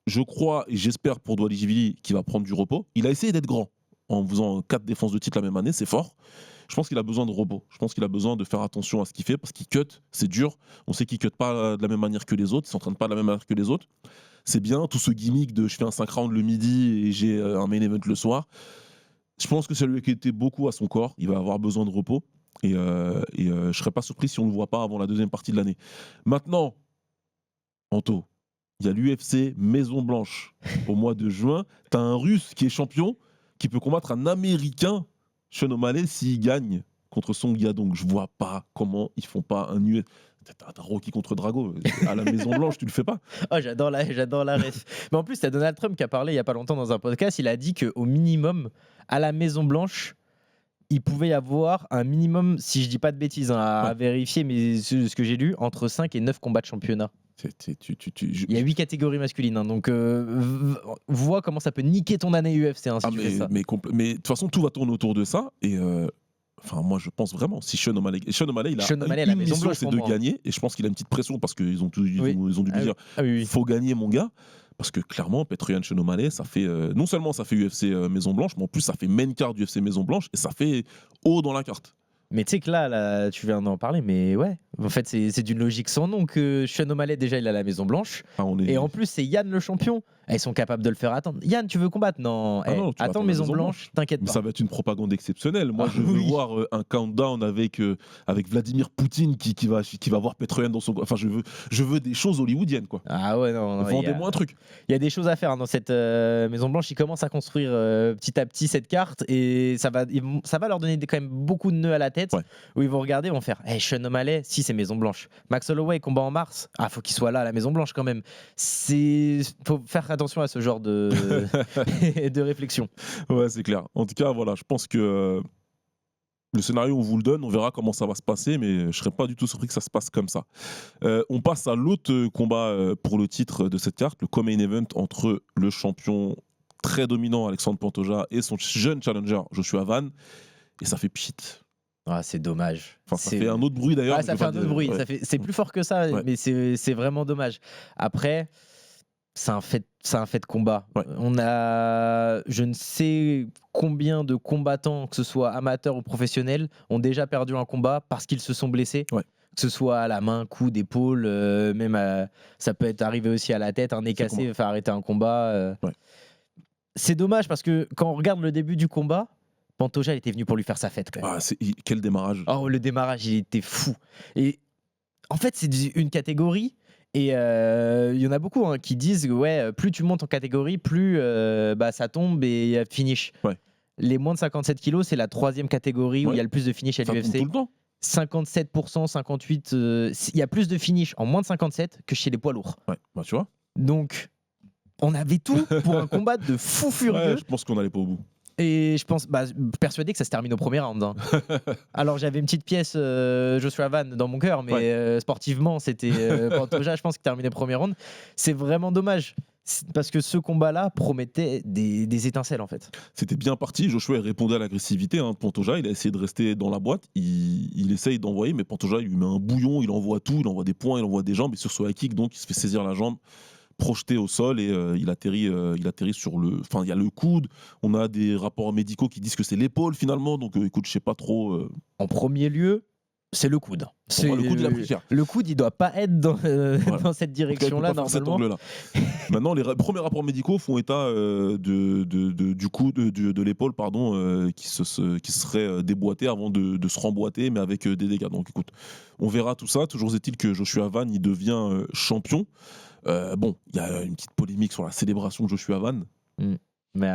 je crois et j'espère pour Dvalishvili qu'il va prendre du repos. Il a essayé d'être grand en faisant 4 défenses de titre la même année, c'est fort. Je pense qu'il a besoin de repos. Je pense qu'il a besoin de faire attention à ce qu'il fait parce qu'il cut, c'est dur. On sait qu'il cut pas de la même manière que les autres, il s'entraîne pas de la même manière que les autres. C'est bien, tout ce gimmick de je fais un 5 rounds le midi et j'ai un main event le soir. Je pense que ça lui a été beaucoup à son corps. Il va avoir besoin de repos et je serais pas surpris si on le voit pas avant la deuxième partie de l'année. Maintenant, Anto, il y a l'UFC Maison Blanche au mois de juin. Tu as un Russe qui est champion, qui peut combattre un Américain, Sean O'Malley, s'il gagne contre Song Yadong. Je vois pas comment ils font pas un UFC. T'as Rocky contre Drago à la Maison Blanche, tu le fais pas? Oh, j'adore la ref. Mais en plus, t'as Donald Trump qui a parlé il y a pas longtemps dans un podcast. Il a dit qu'au minimum, à la Maison Blanche, il pouvait y avoir un minimum, si je dis pas de bêtises, à vérifier, mais ce que j'ai lu, entre 5 et 9 combats de championnat. Il y a 8 catégories masculines, donc vois comment ça peut niquer ton année UFC si tu fais ça. Mais de toute façon, tout va tourner autour de ça. Et moi, je pense vraiment, si Sean O'Malley, il a une mission, c'est de gagner. Et je pense qu'il a une petite pression parce qu'ils ont dû lui dire faut gagner, mon gars. Parce que clairement, Petr Yan, Sean O'Malley, ça fait non seulement ça fait UFC Maison Blanche, mais en plus ça fait main card UFC Maison Blanche et ça fait haut dans la carte. Mais tu sais que là, tu viens d'en parler, mais ouais, en fait, c'est d'une logique sans nom que Sean O'Malley, déjà, il a la Maison Blanche. Et en plus, c'est Yann le champion. Ils sont capables de le faire attendre. Yann, tu veux combattre? Non. Ah non, tu vas Attends attendre Maison Maison Blanche, t'inquiète Mais pas. ça va être une propagande exceptionnelle. Moi, Ah je veux oui. voir un countdown avec Vladimir Poutine qui va voir Petroyan dans son. Enfin, je veux des choses hollywoodiennes, quoi. Ah ouais, non. Vendez-moi un truc. Il y a des choses à faire dans cette Maison Blanche. Ils commencent à construire petit à petit cette carte et ça va leur donner quand même beaucoup de nœuds à la tête. Ouais. Où ils vont regarder, ils vont faire hey, Sean O'Malley, si c'est Maison Blanche. Max Holloway combat en mars. Ah, faut qu'il soit là à la Maison Blanche quand même. Faut faire attention à ce genre de de réflexion. Ouais, c'est clair. En tout cas, voilà, je pense que le scénario, on vous le donne, on verra comment ça va se passer, mais je serais pas du tout surpris que ça se passe comme ça. On passe à l'autre combat pour le titre de cette carte, le co-main event entre le champion très dominant Alexandre Pantoja et son jeune challenger Joshua Van, et ça fait pchit. Ah, c'est dommage. Enfin, ça fait un autre bruit d'ailleurs. Ah, ça fait un autre bruit. Ouais. C'est plus fort que ça, Ouais. mais c'est vraiment dommage. Après, c'est un fait de combat. Ouais. On a, je ne sais combien de combattants, que ce soit amateurs ou professionnels, ont déjà perdu un combat parce qu'ils se sont blessés. Ouais. Que ce soit à la main, coup d'épaule, ça peut être arrivé aussi à la tête, un nez cassé, faire arrêter un combat. Ouais. C'est dommage parce que quand on regarde le début du combat, Pantoja il était venu pour lui faire sa fête quand même. Ah, quel démarrage. Oh, le démarrage, il était fou. Et en fait, c'est une catégorie. Et il y en a beaucoup qui disent ouais, plus tu montes en catégorie, plus ça tombe et finish. Ouais. Les moins de 57 kilos, c'est la 3e catégorie où il y a le plus de finish à Ça tombe l'UFC. tout le temps. 57%, 58%. Il y a plus de finish en moins de 57 que chez les poids lourds. Ouais, bah tu vois. Donc, on avait tout pour un combat de fou furieux. Ouais, je pense qu'on n'allait pas au bout. Et je pense, persuadé que ça se termine au premier round. Alors j'avais une petite pièce Joshua Van dans mon cœur, mais sportivement c'était Pantoja, je pense qu'il terminait premier round. C'est vraiment dommage parce que ce combat-là promettait des étincelles en fait. C'était bien parti. Joshua répondait à l'agressivité. Pantoja, il a essayé de rester dans la boîte. Il essaye d'envoyer, mais Pantoja, il lui met un bouillon. Il envoie tout. Il envoie des poings, il envoie des jambes. Et sur ce high kick, donc, il se fait saisir la jambe, projeté au sol et il atterrit sur le. Enfin, il y a le coude. On a des rapports médicaux qui disent que c'est l'épaule finalement. Donc, écoute, je sais pas trop. En premier lieu, c'est le coude. Le coude, il a pris cher. Le coude, il doit pas être dans cette direction-là normalement. Maintenant, les premiers rapports médicaux font état du coude, de l'épaule, pardon, qui serait déboîté avant de se remboîter, mais avec des dégâts. Donc, écoute, on verra tout ça. Toujours est-il que Joshua Van, il devient champion. Bon, il y a une petite polémique sur la célébration de Joshua Van. Mais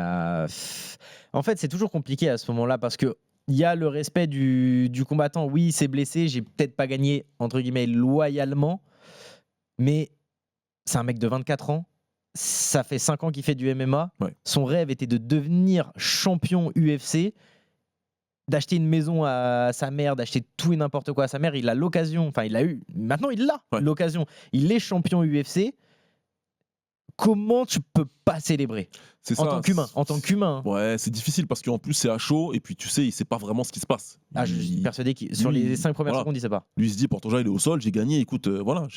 en fait, c'est toujours compliqué à ce moment-là parce que il y a le respect du combattant. Oui, il s'est blessé, j'ai peut-être pas gagné entre guillemets loyalement, mais c'est un mec de 24 ans. Ça fait 5 ans qu'il fait du MMA. Ouais. Son rêve était de devenir champion UFC, d'acheter une maison à sa mère, d'acheter tout et n'importe quoi à sa mère. Il a l'occasion, enfin il a eu, maintenant il l'a, l'occasion. Il est champion UFC. Comment tu peux pas célébrer en tant qu'humain. Ouais, c'est difficile parce qu'en plus c'est à chaud et puis tu sais, il sait pas vraiment ce qui se passe. Je suis persuadé que sur les 5 premières secondes, il sait pas. Lui il se dit Pantoja il est au sol, j'ai gagné, écoute, voilà,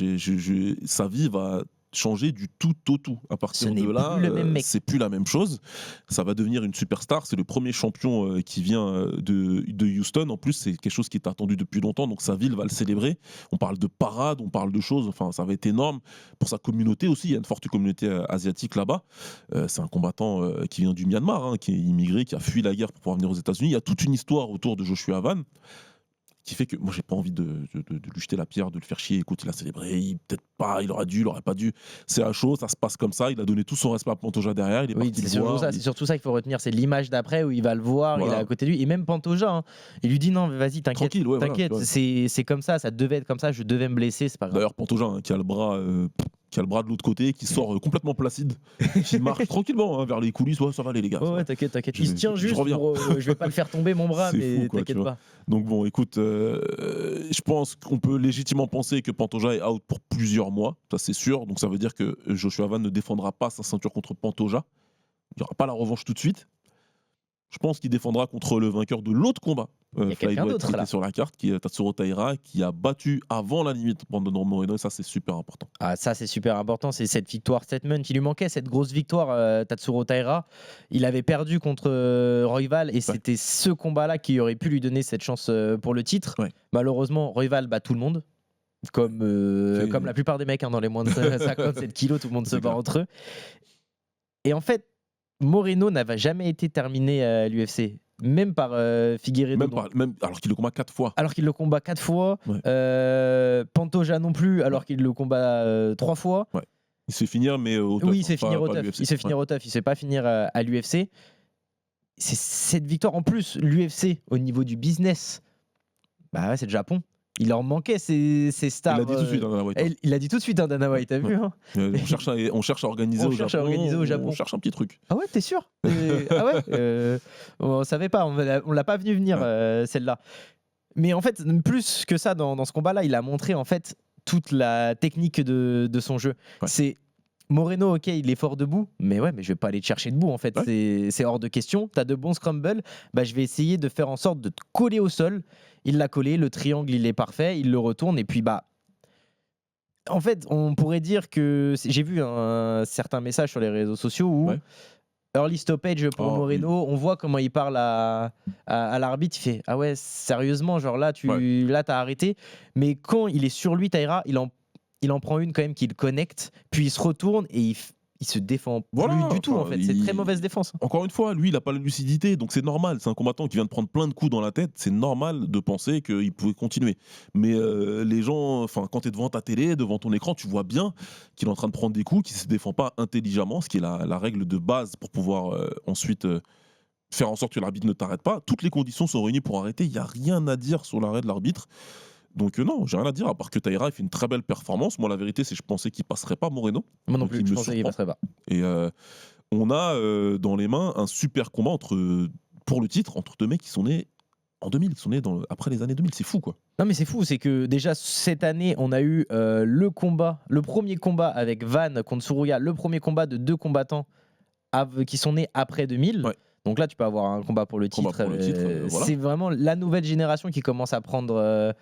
sa vie va changer du tout au tout. À partir de là, c'est plus la même chose. Ça va devenir une superstar. C'est le premier champion qui vient de Houston. En plus, c'est quelque chose qui est attendu depuis longtemps. Donc sa ville va le célébrer. On parle de parade, on parle de choses. Enfin, ça va être énorme pour sa communauté aussi. Il y a une forte communauté asiatique là-bas. C'est un combattant qui vient du Myanmar, qui est immigré, qui a fui la guerre pour pouvoir venir aux États-Unis. Il y a toute une histoire autour de Joshua Van qui fait que moi j'ai pas envie de lui jeter la pierre, de le faire chier. Écoute, il a célébré, peut-être pas, il aurait dû, il aurait pas dû. C'est à chaud, ça se passe comme ça. Il a donné tout son respect à Pantoja derrière. Il est parti c'est surtout ça. C'est surtout ça qu'il faut retenir, c'est l'image d'après où il va le voir, il est à côté de lui, et même Pantoja, il lui dit non, vas-y, t'inquiète, t'inquiète, voilà, c'est comme ça devait être comme ça, je devais me blesser, c'est pas grave. D'ailleurs, Pantoja qui a le bras de l'autre côté, qui sort complètement placide, qui marche tranquillement vers les coulisses. Ouais, ça va aller les gars. Ouais, t'inquiète. Il se tient juste. Je vais pas le faire tomber mon bras, mais fou, t'inquiète pas. Donc bon, écoute, je pense qu'on peut légitimement penser que Pantoja est out pour plusieurs mois, ça c'est sûr. Donc ça veut dire que Joshua Van ne défendra pas sa ceinture contre Pantoja. Il n'y aura pas la revanche tout de suite. Je pense qu'il défendra contre le vainqueur de l'autre combat. Il y a quelqu'un d'autre là sur la carte, qui est Tatsuro Taira, qui a battu avant la limite Brandon Moreno, et ça c'est super important. Ah, ça c'est super important, c'est cette victoire statement qui lui manquait, cette grosse victoire Tatsuro Taira. Il avait perdu contre Royval et c'était ce combat-là qui aurait pu lui donner cette chance pour le titre. Ouais. Malheureusement, Royval bat tout le monde. Comme la plupart des mecs dans les moins de 57 kilos, tout le monde se bat entre eux. Et en fait, Moreno n'avait jamais été terminé à l'UFC, même par Figueiredo. Alors qu'il le combat 4 fois. Alors qu'il le combat 4 fois. Ouais. Pantoja non plus, alors qu'il le combat 3 fois. Ouais. Il se fait finir, mais au tough, Oui, il se fait finir au pas tough. l'UFC. Il se fait finir au tough. Il se fait pas finir à l'UFC. C'est cette victoire. En plus, l'UFC, au niveau du business, bah ouais, c'est le Japon. Il leur manquait ces stars. Il a dit tout de suite, Dana White. Il a dit tout de suite, hein, Dana White, t'as vu hein On cherche à organiser On au cherche Japon. à organiser au Japon. On cherche un petit truc. Ah ouais, t'es sûr Ah ouais On savait pas, on l'a pas venu venir, celle-là. Mais en fait, plus que ça, dans ce combat-là, il a montré en fait toute la technique de son jeu. Ouais. C'est Moreno, ok, il est fort debout, mais ouais, mais je vais pas aller te chercher debout en fait, c'est hors de question. T'as de bons scrambles, bah je vais essayer de faire en sorte de te coller au sol. Il l'a collé, le triangle il est parfait, il le retourne et puis bah. En fait, on pourrait dire que j'ai vu un certain message sur les réseaux sociaux où early stoppage pour Moreno, on voit comment il parle à l'arbitre, il fait ah ouais sérieusement genre là t'as arrêté, mais quand il est sur lui Taira, il en prend une quand même qu'il connecte, puis il se retourne et il se défend plus du tout en fait. C'est très mauvaise défense. Encore une fois, lui, il n'a pas la lucidité, donc c'est normal. C'est un combattant qui vient de prendre plein de coups dans la tête. C'est normal de penser qu'il pouvait continuer. Mais les gens, quand tu es devant ta télé, devant ton écran, tu vois bien qu'il est en train de prendre des coups, qu'il ne se défend pas intelligemment, ce qui est la règle de base pour pouvoir ensuite faire en sorte que l'arbitre ne t'arrête pas. Toutes les conditions sont réunies pour arrêter. Il n'y a rien à dire sur l'arrêt de l'arbitre. Donc non, j'ai rien à dire, à part que Taira fait une très belle performance. Moi, la vérité, c'est que je pensais qu'il passerait pas Moreno. Moi non plus, je pensais qu'il passerait pas. Et on a dans les mains un super combat pour le titre entre deux mecs qui sont nés en 2000, qui sont nés après les années 2000. C'est fou, quoi. Non, mais c'est fou, c'est que déjà cette année, on a eu le premier combat avec Van contre Tsuruya, le premier combat de deux combattants qui sont nés après 2000. Ouais. Donc là, tu peux avoir un combat pour le titre. Voilà. C'est vraiment la nouvelle génération qui commence à prendre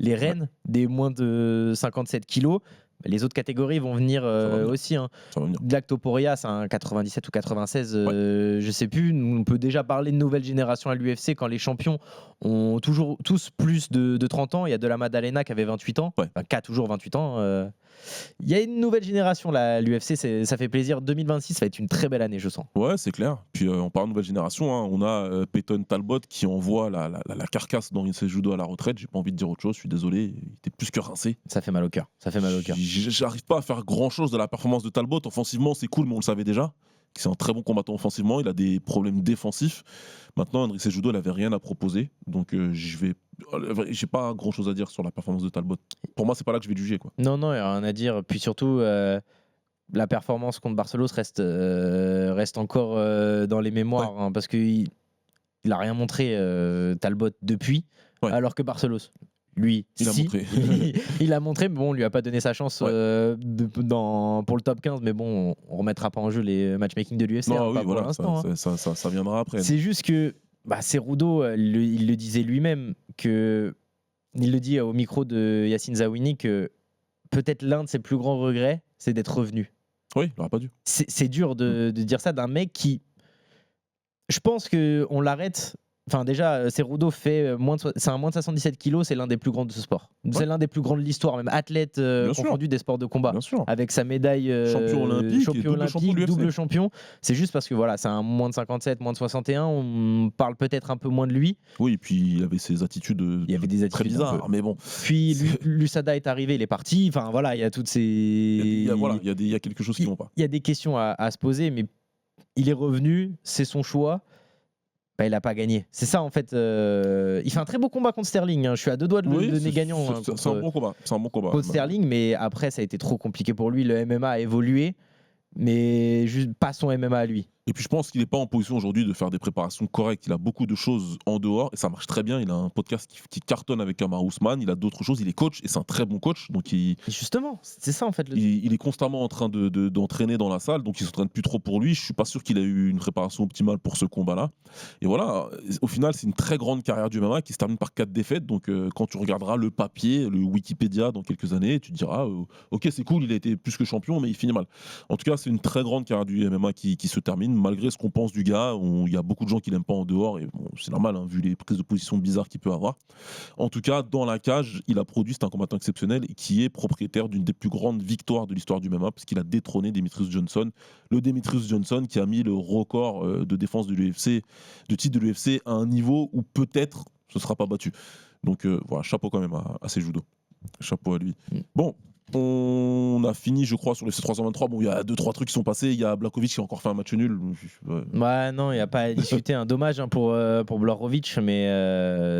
les rênes des moins de 57 kilos. Les autres catégories vont venir aussi. Hein. Lactoporia, c'est un 97 ou 96, je sais plus. On peut déjà parler de nouvelle génération à l'UFC quand les champions ont tous plus de 30 ans. Il y a De La Maddalena qui avait 28 ans, qui a toujours 28 ans. Il y a une nouvelle génération là, à l'UFC, ça fait plaisir. 2026, ça va être une très belle année, je sens. Ouais, c'est clair. Puis on parle de nouvelle génération. Hein. On a Peyton Talbot qui envoie la carcasse d'Henry Cejudo à la retraite. J'ai pas envie de dire autre chose. Je suis désolé. Il était plus que rincé. Ça fait mal au cœur. J'arrive pas à faire grand chose de la performance de Talbot. Offensivement, c'est cool, mais on le savait déjà. C'est un très bon combattant offensivement. Il a des problèmes défensifs. Maintenant, Henry Cejudo, il avait rien à proposer. Donc, j'ai pas grand chose à dire sur la performance de Talbot. Pour moi, c'est pas là que je vais juger, quoi. Non, il n'y a rien à dire. Puis surtout, la performance contre Barcelos reste encore dans les mémoires, hein, parce qu'il a rien montré, Talbot, depuis, alors que Barcelos. Lui, il a montré, mais bon, on lui a pas donné sa chance pour le top 15, mais bon, on remettra pas en jeu les matchmaking de l'UFC. Pour l'instant. Ça viendra après. C'est juste que Cejudo, il le disait lui-même, il le dit au micro de Yacine Zawini, que peut-être l'un de ses plus grands regrets, c'est d'être revenu. Oui, il n'aurait pas dû. C'est dur de dire ça d'un mec qui, je pense qu'on l'arrête. Enfin, déjà, Cejudo fait c'est un moins de 77 kilos, c'est l'un des plus grands de ce sport. C'est l'un des plus grands de l'histoire, même athlète confondu des sports de combat. Avec sa médaille champion olympique, double champion. C'est juste parce que voilà, c'est un moins de 57, moins de 61. On parle peut-être un peu moins de lui. Oui, et puis il avait ses attitudes, très bizarres, mais bon. Puis l'USADA est arrivé, il est parti. Enfin voilà, il y a toutes ces. Il y a quelque chose qui ne va pas. Il y a des questions à se poser, mais il est revenu, c'est son choix. Il n'a pas gagné. C'est ça en fait. Il fait un très beau combat contre Sterling. Hein. Je suis à deux doigts de le donner gagnant. C'est un bon combat. Contre Sterling, mais après ça a été trop compliqué pour lui. Le MMA a évolué, mais juste pas son MMA à lui. Et puis je pense qu'il n'est pas en position aujourd'hui de faire des préparations correctes. Il a beaucoup de choses en dehors et ça marche très bien. Il a un podcast qui cartonne avec Kamaru Usman. Il a d'autres choses. Il est coach et c'est un très bon coach. Donc justement, c'est ça en fait. Il est constamment en train d'entraîner dans la salle. Donc il ne s'entraîne plus trop pour lui. Je ne suis pas sûr qu'il ait eu une préparation optimale pour ce combat-là. Et voilà, au final, c'est une très grande carrière du MMA qui se termine par 4 défaites. Donc quand tu regarderas le papier, le Wikipédia dans quelques années, tu te diras ok, c'est cool, il a été plus que champion, mais il finit mal. En tout cas, c'est une très grande carrière du MMA qui se termine. malgré ce qu'on pense du gars. Il y a beaucoup de gens qui l'aiment pas en dehors, et bon, c'est normal, hein, vu les prises de position bizarres qu'il peut avoir. En tout cas, dans la cage, il a produit, c'est un combattant exceptionnel, et qui est propriétaire d'une des plus grandes victoires de l'histoire du MMA, parce qu'il a détrôné Demetrius Johnson. Le Demetrius Johnson qui a mis le record de défense de l'UFC, de titre de l'UFC, à un niveau où peut-être ce ne sera pas battu. Donc voilà, chapeau quand même à Cejudo. Chapeau à lui. Bon, on a fini, je crois, sur le FC 323. Bon, il y a 2-3 trucs qui sont passés. Il y a Blachowicz qui a encore fait un match nul. Ouais, non, il n'y a pas à discuter. Un dommage, hein, pour Blachowicz, mais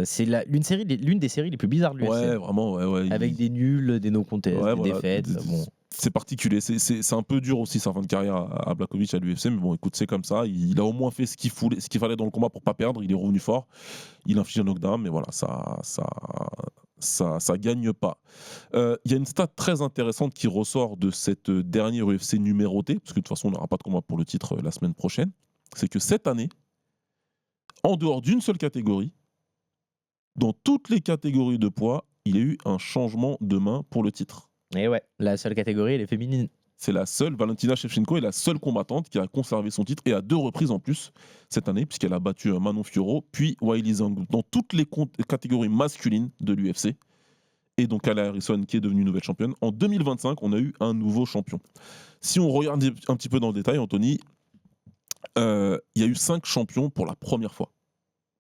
c'est l'une des séries les plus bizarres de l'UFC. Ouais, vraiment. Ouais, avec des nuls, des no contest, Ouais, des voilà. défaites. Bon. C'est particulier. C'est un peu dur aussi sa fin de carrière à Blachowicz à l'UFC. Mais bon, écoute, c'est comme ça. Il a au moins fait ce qu'il fallait dans le combat pour pas perdre. Il est revenu fort. Il inflige un knockdown. Mais voilà, ça gagne pas. Il y a une stat très intéressante qui ressort de cette dernière UFC numérotée, parce que de toute façon on n'aura pas de combat pour le titre la semaine prochaine. C'est que cette année, en dehors d'une seule catégorie, dans toutes les catégories de poids, il y a eu un changement de main pour le titre. Et ouais, la seule catégorie, elle est féminine. C'est la seule, Valentina Shevchenko est la seule combattante qui a conservé son titre, et à 2 reprises en plus cette année, puisqu'elle a battu Manon Fiorot, puis Weili Zhang dans toutes les catégories masculines de l'UFC. Et donc Kayla Harrison qui est devenue nouvelle championne. En 2025, on a eu un nouveau champion. Si on regarde un petit peu dans le détail, Anthony, il y a eu 5 champions pour la première fois.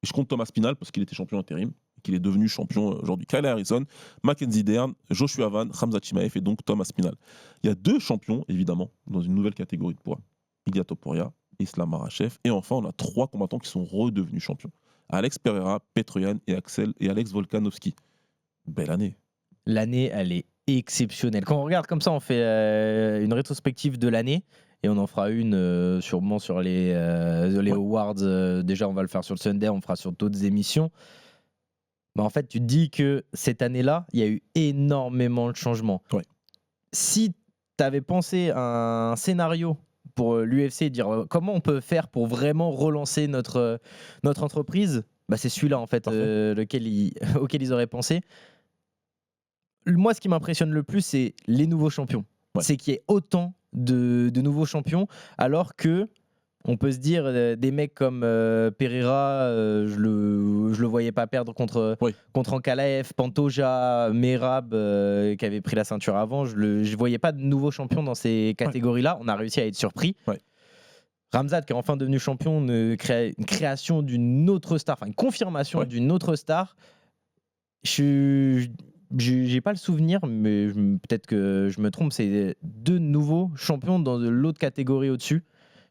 Et je compte Thomas Spinal parce qu'il était champion intérim, qu'il est devenu champion aujourd'hui. Kayla Harrison, Mackenzie Dern, Joshua Van, Khamzat Chimaev et donc Thomas Spinal. Il y a 2 champions, évidemment, dans une nouvelle catégorie de poids. Ilia Topuria, Islam Makhachev. Et enfin, on a 3 combattants qui sont redevenus champions. Alex Pereira, Petroyan et Alex Volkanovski. Belle année. L'année, elle est exceptionnelle. Quand on regarde comme ça, on fait une rétrospective de l'année. Et on en fera une sûrement sur les awards. Déjà, on va le faire sur le Sunday, on fera sur d'autres émissions. Bah, en fait, tu te dis que cette année-là, il y a eu énormément de changements. Ouais. Si tu avais pensé à un scénario pour l'UFC et dire comment on peut faire pour vraiment relancer notre entreprise, bah, c'est celui-là en fait auquel ils auraient pensé. Moi, ce qui m'impressionne le plus, c'est les nouveaux champions. Ouais. C'est qu'il y ait autant de nouveaux champions, alors que on peut se dire des mecs comme Pereira, je le voyais pas perdre contre Ankalaev, Pantoja, Merab qui avait pris la ceinture avant. Je voyais pas de nouveaux champions dans ces catégories-là. On a réussi à être surpris. Ouais. Ramzat qui est enfin devenu champion, une création d'une autre star, enfin une confirmation d'une autre star. J'ai pas le souvenir, mais peut-être que je me trompe, c'est 2 nouveaux champions dans l'autre catégorie au-dessus.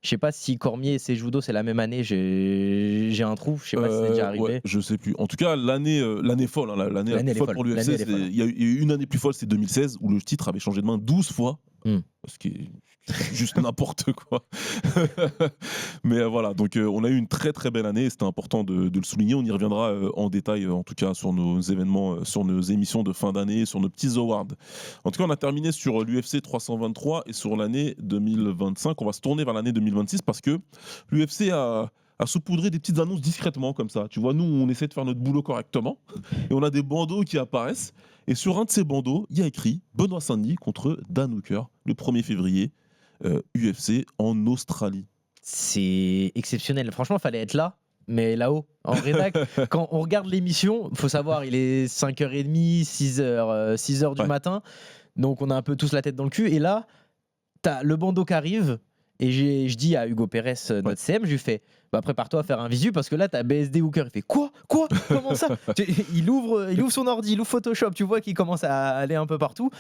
Je sais pas si Cormier et Cejudo c'est la même année, j'ai un trou, je sais pas si c'est déjà arrivé. Ouais, je sais plus. En tout cas, l'année folle, hein, l'année folle pour l'UFC. Il y a eu une année plus folle, c'est 2016, où le titre avait changé de main 12 fois. Ce qui est juste n'importe quoi. Mais voilà, donc on a eu une très très belle année, et c'était important de le souligner. On y reviendra en détail, en tout cas sur nos événements, sur nos émissions de fin d'année, sur nos petits awards. En tout cas, on a terminé sur l'UFC 323 et sur l'année 2025. On va se tourner vers l'année 2026 parce que l'UFC a saupoudré des petites annonces discrètement comme ça. Tu vois, nous, on essaie de faire notre boulot correctement et on a des bandeaux qui apparaissent. Et sur un de ces bandeaux, il y a écrit Benoît Saint-Denis contre Dan Hooker le 1er février, UFC en Australie. C'est exceptionnel. Franchement, il fallait être là, mais là-haut, en rédac. Quand on regarde l'émission, il faut savoir, il est 5h30, 6h du matin. Donc, on a un peu tous la tête dans le cul. Et là, tu as le bandeau qui arrive. Et je dis à Hugo Pérez, notre CM, je lui fais prépare-toi à faire un visu parce que là, tu as BSD Hooker. Il fait quoi Comment ça il ouvre son ordi, il ouvre Photoshop. Tu vois qu'il commence à aller un peu partout.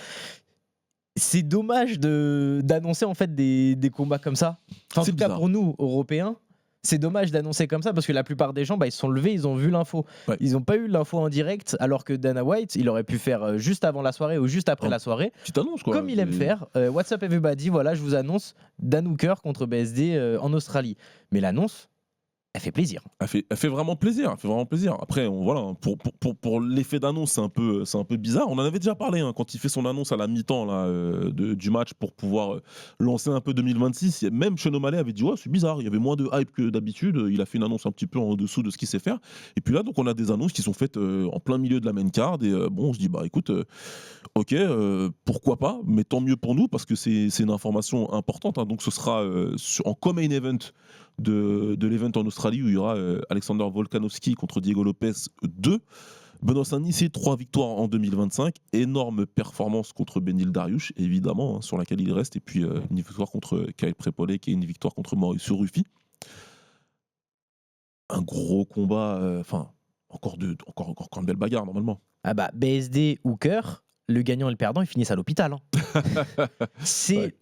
C'est dommage d'annoncer en fait des combats comme ça. Enfin, en tout cas, pour nous, Européens, c'est dommage d'annoncer comme ça parce que la plupart des gens, ils se sont levés, ils ont vu l'info. Ouais. Ils n'ont pas eu l'info en direct, alors que Dana White, il aurait pu faire juste avant la soirée ou juste après la soirée. Petite annonce, quoi. Comme il aime faire. What's up everybody, voilà, je vous annonce Dan Hooker contre BSD en Australie. Mais l'annonce, elle fait plaisir. Elle fait vraiment plaisir. Après, voilà, pour l'effet d'annonce, c'est un peu bizarre. On en avait déjà parlé quand il fait son annonce à la mi-temps là, du match pour pouvoir lancer un peu 2026. Même Sean O'Malley avait dit ouais, c'est bizarre. Il y avait moins de hype que d'habitude. Il a fait une annonce un petit peu en dessous de ce qu'il sait faire. Et puis là, donc on a des annonces qui sont faites en plein milieu de la main card. Et bon, on se dit bah écoute, ok, pourquoi pas, mais tant mieux pour nous parce que c'est une information importante. Donc ce sera en co-main event de l'event en Australie où il y aura Alexander Volkanovski contre Diego Lopez 2. Benoît Saint-Denis, c'est 3 victoires en 2025. Énorme performance contre Benil Dariush, évidemment, sur laquelle il reste. Et puis une victoire contre Kyle Prepolek et une victoire contre Mauricio Ruffi. Un gros combat, encore une belle bagarre normalement. Ah bah, BSD Hooker, le gagnant et le perdant, ils finissent à l'hôpital. Ouais.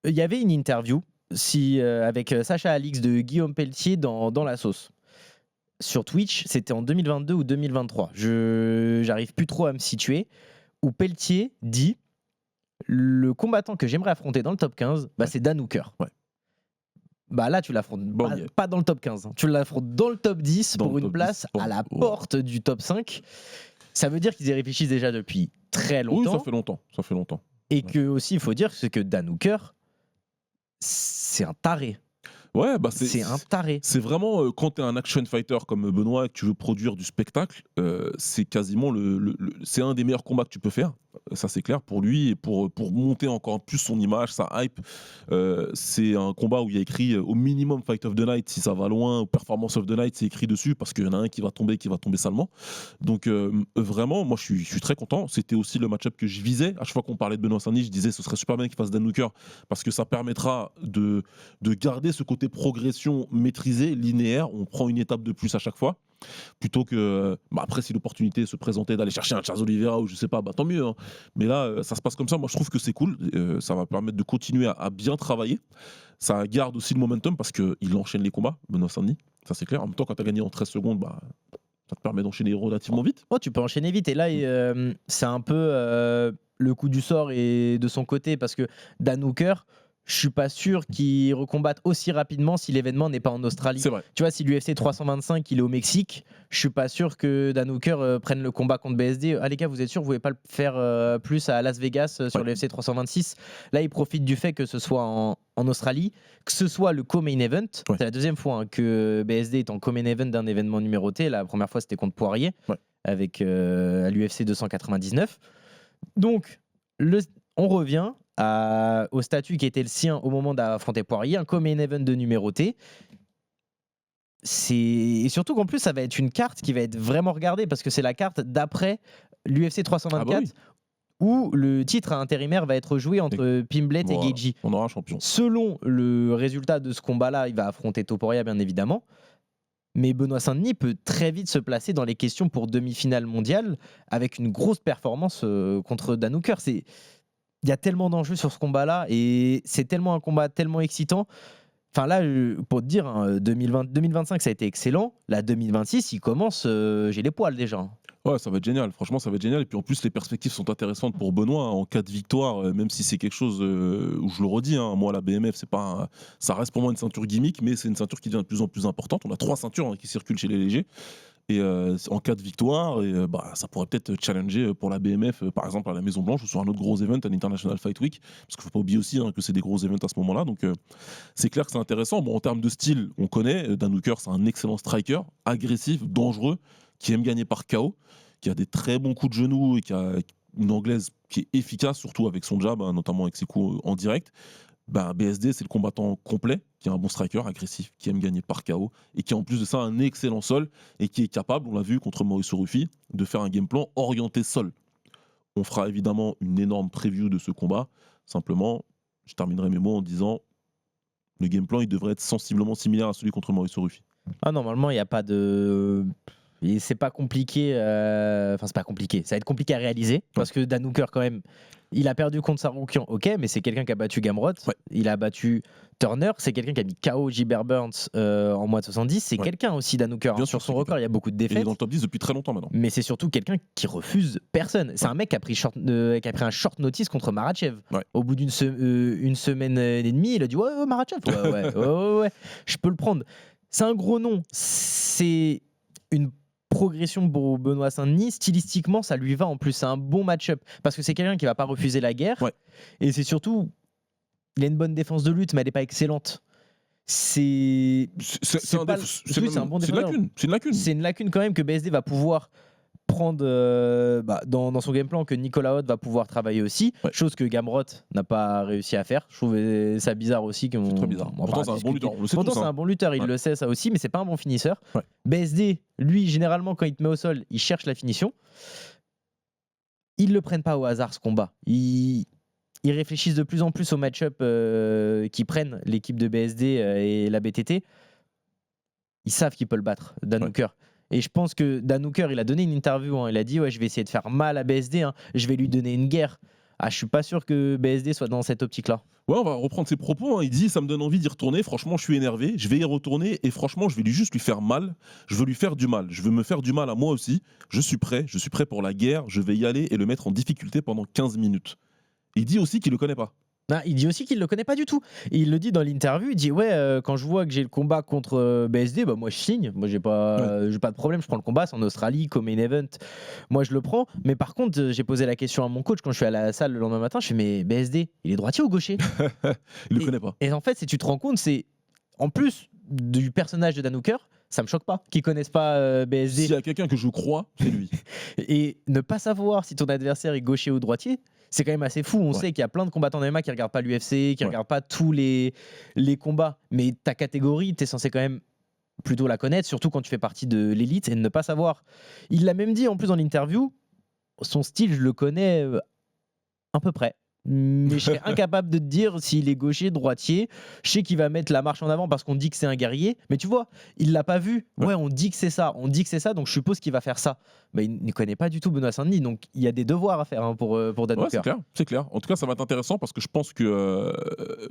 Il y avait une interview avec Sacha Alix de Guillaume Pelletier dans La Sauce. Sur Twitch, c'était en 2022 ou 2023. J'arrive plus trop à me situer. Où Pelletier dit le combattant que j'aimerais affronter dans le top 15, c'est Dan Hooker. Ouais. Bah là, tu l'affrontes Bon, pas dans le top 15. Hein. Tu l'affrontes dans le top 10 Dans pour le une top place 10, à la ouais. porte du top 5. Ça veut dire qu'ils y réfléchissent déjà depuis très longtemps. Oui, ça fait longtemps. Et que aussi, il faut dire que Dan Hooker, c'est un taré. Ouais, C'est un taré. C'est vraiment quand tu es un action fighter comme Benoît et que tu veux produire du spectacle, c'est quasiment c'est un des meilleurs combats que tu peux faire. Ça c'est clair pour lui et pour monter encore plus son image, sa hype. C'est un combat où il y a écrit au minimum Fight of the Night si ça va loin, ou Performance of the Night c'est écrit dessus parce qu'il y en a un qui va tomber salement. Donc vraiment, moi je suis très content. C'était aussi le match-up que je visais. À chaque fois qu'on parlait de Benoît Saint-Denis, je disais ce serait super bien qu'il fasse Dan Hooker parce que ça permettra de garder ce côté progression maîtrisée, linéaire. On prend une étape de plus à chaque fois. Plutôt que après si l'opportunité se présentait d'aller chercher un Charles Oliveira ou je sais pas, tant mieux hein. Mais là ça se passe comme ça, moi je trouve que c'est cool, ça va permettre de continuer à bien travailler, ça garde aussi le momentum parce qu'il enchaîne les combats, Benoît Saint-Denis, ça c'est clair. En même temps quand tu as gagné en 13 secondes, ça te permet d'enchaîner relativement vite. Oh, tu peux enchaîner vite et là c'est un peu le coup du sort et de son côté parce que Dan Hooker, je suis pas sûr qu'il recombatte aussi rapidement si l'événement n'est pas en Australie. C'est vrai. Tu vois, si l'UFC 325 il est au Mexique, je suis pas sûr que Dan Hooker prenne le combat contre BSD. Ah les gars, vous êtes sûr, vous pouvez pas le faire plus à Las Vegas sur l'UFC 326. Là, il profite du fait que ce soit en Australie, que ce soit le co-main event. Ouais. C'est la deuxième fois que BSD est en co-main event d'un événement numéroté. La première fois, c'était contre Poirier avec à l'UFC 299. Donc, on revient au statut qui était le sien au moment d'affronter Poirier, un co-main event de numéroté. Et surtout qu'en plus, ça va être une carte qui va être vraiment regardée parce que c'est la carte d'après l'UFC 324 où le titre intérimaire va être joué entre Pimblet et Gaethje. On aura un champion. Selon le résultat de ce combat-là, il va affronter Topuria, bien évidemment. Mais Benoît Saint-Denis peut très vite se placer dans les questions pour demi-finale mondiale avec une grosse performance contre Dan Hooker. Il y a tellement d'enjeux sur ce combat-là et c'est tellement un combat tellement excitant. Enfin là, pour te dire, 2025 ça a été excellent. Là, 2026, il commence, j'ai les poils déjà. Ouais, ça va être génial. Franchement, ça va être génial. Et puis en plus, les perspectives sont intéressantes pour Benoît en cas de victoire, même si c'est quelque chose où je le redis. Moi, la BMF, ça reste pour moi une ceinture gimmick, mais c'est une ceinture qui devient de plus en plus importante. On a 3 ceintures qui circulent chez les légers. Et en cas de victoire, ça pourrait peut-être challenger pour la BMF, par exemple à la Maison Blanche ou sur un autre gros event, à l'International Fight Week, parce qu'il ne faut pas oublier aussi que c'est des gros events à ce moment-là. Donc c'est clair que c'est intéressant. Bon, en termes de style, on connaît. Dan Hooker, c'est un excellent striker, agressif, dangereux, qui aime gagner par KO, qui a des très bons coups de genoux et qui a une anglaise qui est efficace, surtout avec son jab, notamment avec ses coups en direct. BSD, c'est le combattant complet, qui est un bon striker, agressif, qui aime gagner par KO, et qui a en plus de ça un excellent sol, et qui est capable, on l'a vu contre Mauricio Ruffi, de faire un game plan orienté sol. On fera évidemment une énorme preview de ce combat. Simplement, je terminerai mes mots en disant le game plan, il devrait être sensiblement similaire à celui contre Mauricio Ruffi. Normalement, il n'y a pas de... Et c'est pas compliqué, c'est pas compliqué, ça va être compliqué à réaliser parce que Dan Hooker quand même, il a perdu contre Saroukian, ok, mais c'est quelqu'un qui a battu Gamrot, il a battu Turner, c'est quelqu'un qui a mis KO Gilbert Burns en mois de 70, c'est quelqu'un aussi Dan Hooker, sur son record il y a beaucoup de défaites. Il est dans le top 10 depuis très longtemps maintenant. Mais c'est surtout quelqu'un qui refuse personne, c'est un mec qui a pris un short notice contre Makhachev. Au bout d'une semaine et demie, il a dit ouais Makhachev, ouais, je peux le prendre. c'est un gros nom. C'est une progression pour Benoît Saint-Denis. Stylistiquement, ça lui va en plus. C'est un bon match-up parce que c'est quelqu'un qui va pas refuser la guerre. Ouais. Et c'est surtout, il a une bonne défense de lutte, mais elle n'est pas excellente. C'est un pas- déf- oui, c'est un bon c'est une défenseur. lacune. C'est une lacune. C'est une lacune quand même que BSD va pouvoir prendre dans son game plan, que Nicolas Haute va pouvoir travailler aussi, Ouais. chose que Gamrot n'a pas réussi à faire. Je trouve ça bizarre aussi. C'est très bizarre. Pourtant, c'est un bon lutteur. On le sait Pourtant, tous, c'est hein. un bon lutteur, il Ouais. le sait ça aussi, mais c'est pas un bon finisseur. Ouais. BSD, lui, généralement, quand il te met au sol, il cherche la finition. Ils le prennent pas au hasard, ce combat. Ils réfléchissent de plus en plus au match-up qu'ils prennent, l'équipe de BSD et la BTT. Ils savent qu'ils peuvent le battre, Dan Hooker. Et je pense que Dan Hooker, il a donné une interview, hein, il a dit ouais, je vais essayer de faire mal à BSD, hein, je vais lui donner une guerre. Ah, je suis pas sûr que BSD soit dans cette optique-là. Ouais, on va reprendre ses propos. Hein. Il dit ça me donne envie d'y retourner. Franchement, je suis énervé. Je vais y retourner et franchement, je vais juste lui faire mal. Je veux lui faire du mal. Je veux me faire du mal à moi aussi. Je suis prêt. Je suis prêt pour la guerre. Je vais y aller et le mettre en difficulté pendant 15 minutes. Il dit aussi qu'il le connaît pas. Ah, il dit aussi qu'il le connaît pas du tout. Et il le dit dans l'interview, il dit ouais, quand je vois que j'ai le combat contre BSD, bah moi je signe. Moi j'ai pas de problème, je prends le combat, c'est en Australie, comme main event. Moi je le prends. Mais par contre, j'ai posé la question à mon coach quand je suis à la salle le lendemain matin, je fais mais BSD, il est droitier ou gaucher? Il le connaît pas. Et en fait, si tu te rends compte, c'est en plus du personnage de Dan Hooker, ça me choque pas qu'ils connaissent pas BSD. S'il y a quelqu'un que je crois, c'est lui. Et ne pas savoir si ton adversaire est gaucher ou droitier, c'est quand même assez fou. On Ouais. sait qu'il y a plein de combattants MMA qui regardent pas l'UFC, qui Ouais. regardent pas tous les combats. Mais ta catégorie, tu es censé quand même plutôt la connaître, surtout quand tu fais partie de l'élite, et ne pas savoir. Il l'a même dit en plus dans l'interview, son style, je le connais à peu près. Mais je serais incapable de te dire s'il est gaucher, droitier. Je sais qu'il va mettre la marche en avant parce qu'on dit que c'est un guerrier. Mais tu vois, il l'a pas vu. Ouais, on dit que c'est ça. On dit que c'est ça, donc je suppose qu'il va faire ça. Mais il ne connaît pas du tout Benoît Saint-Denis. Donc il y a des devoirs à faire hein, pour Dan Ouais, Hooker. c'est clair, c'est clair. En tout cas, ça va être intéressant parce que je pense que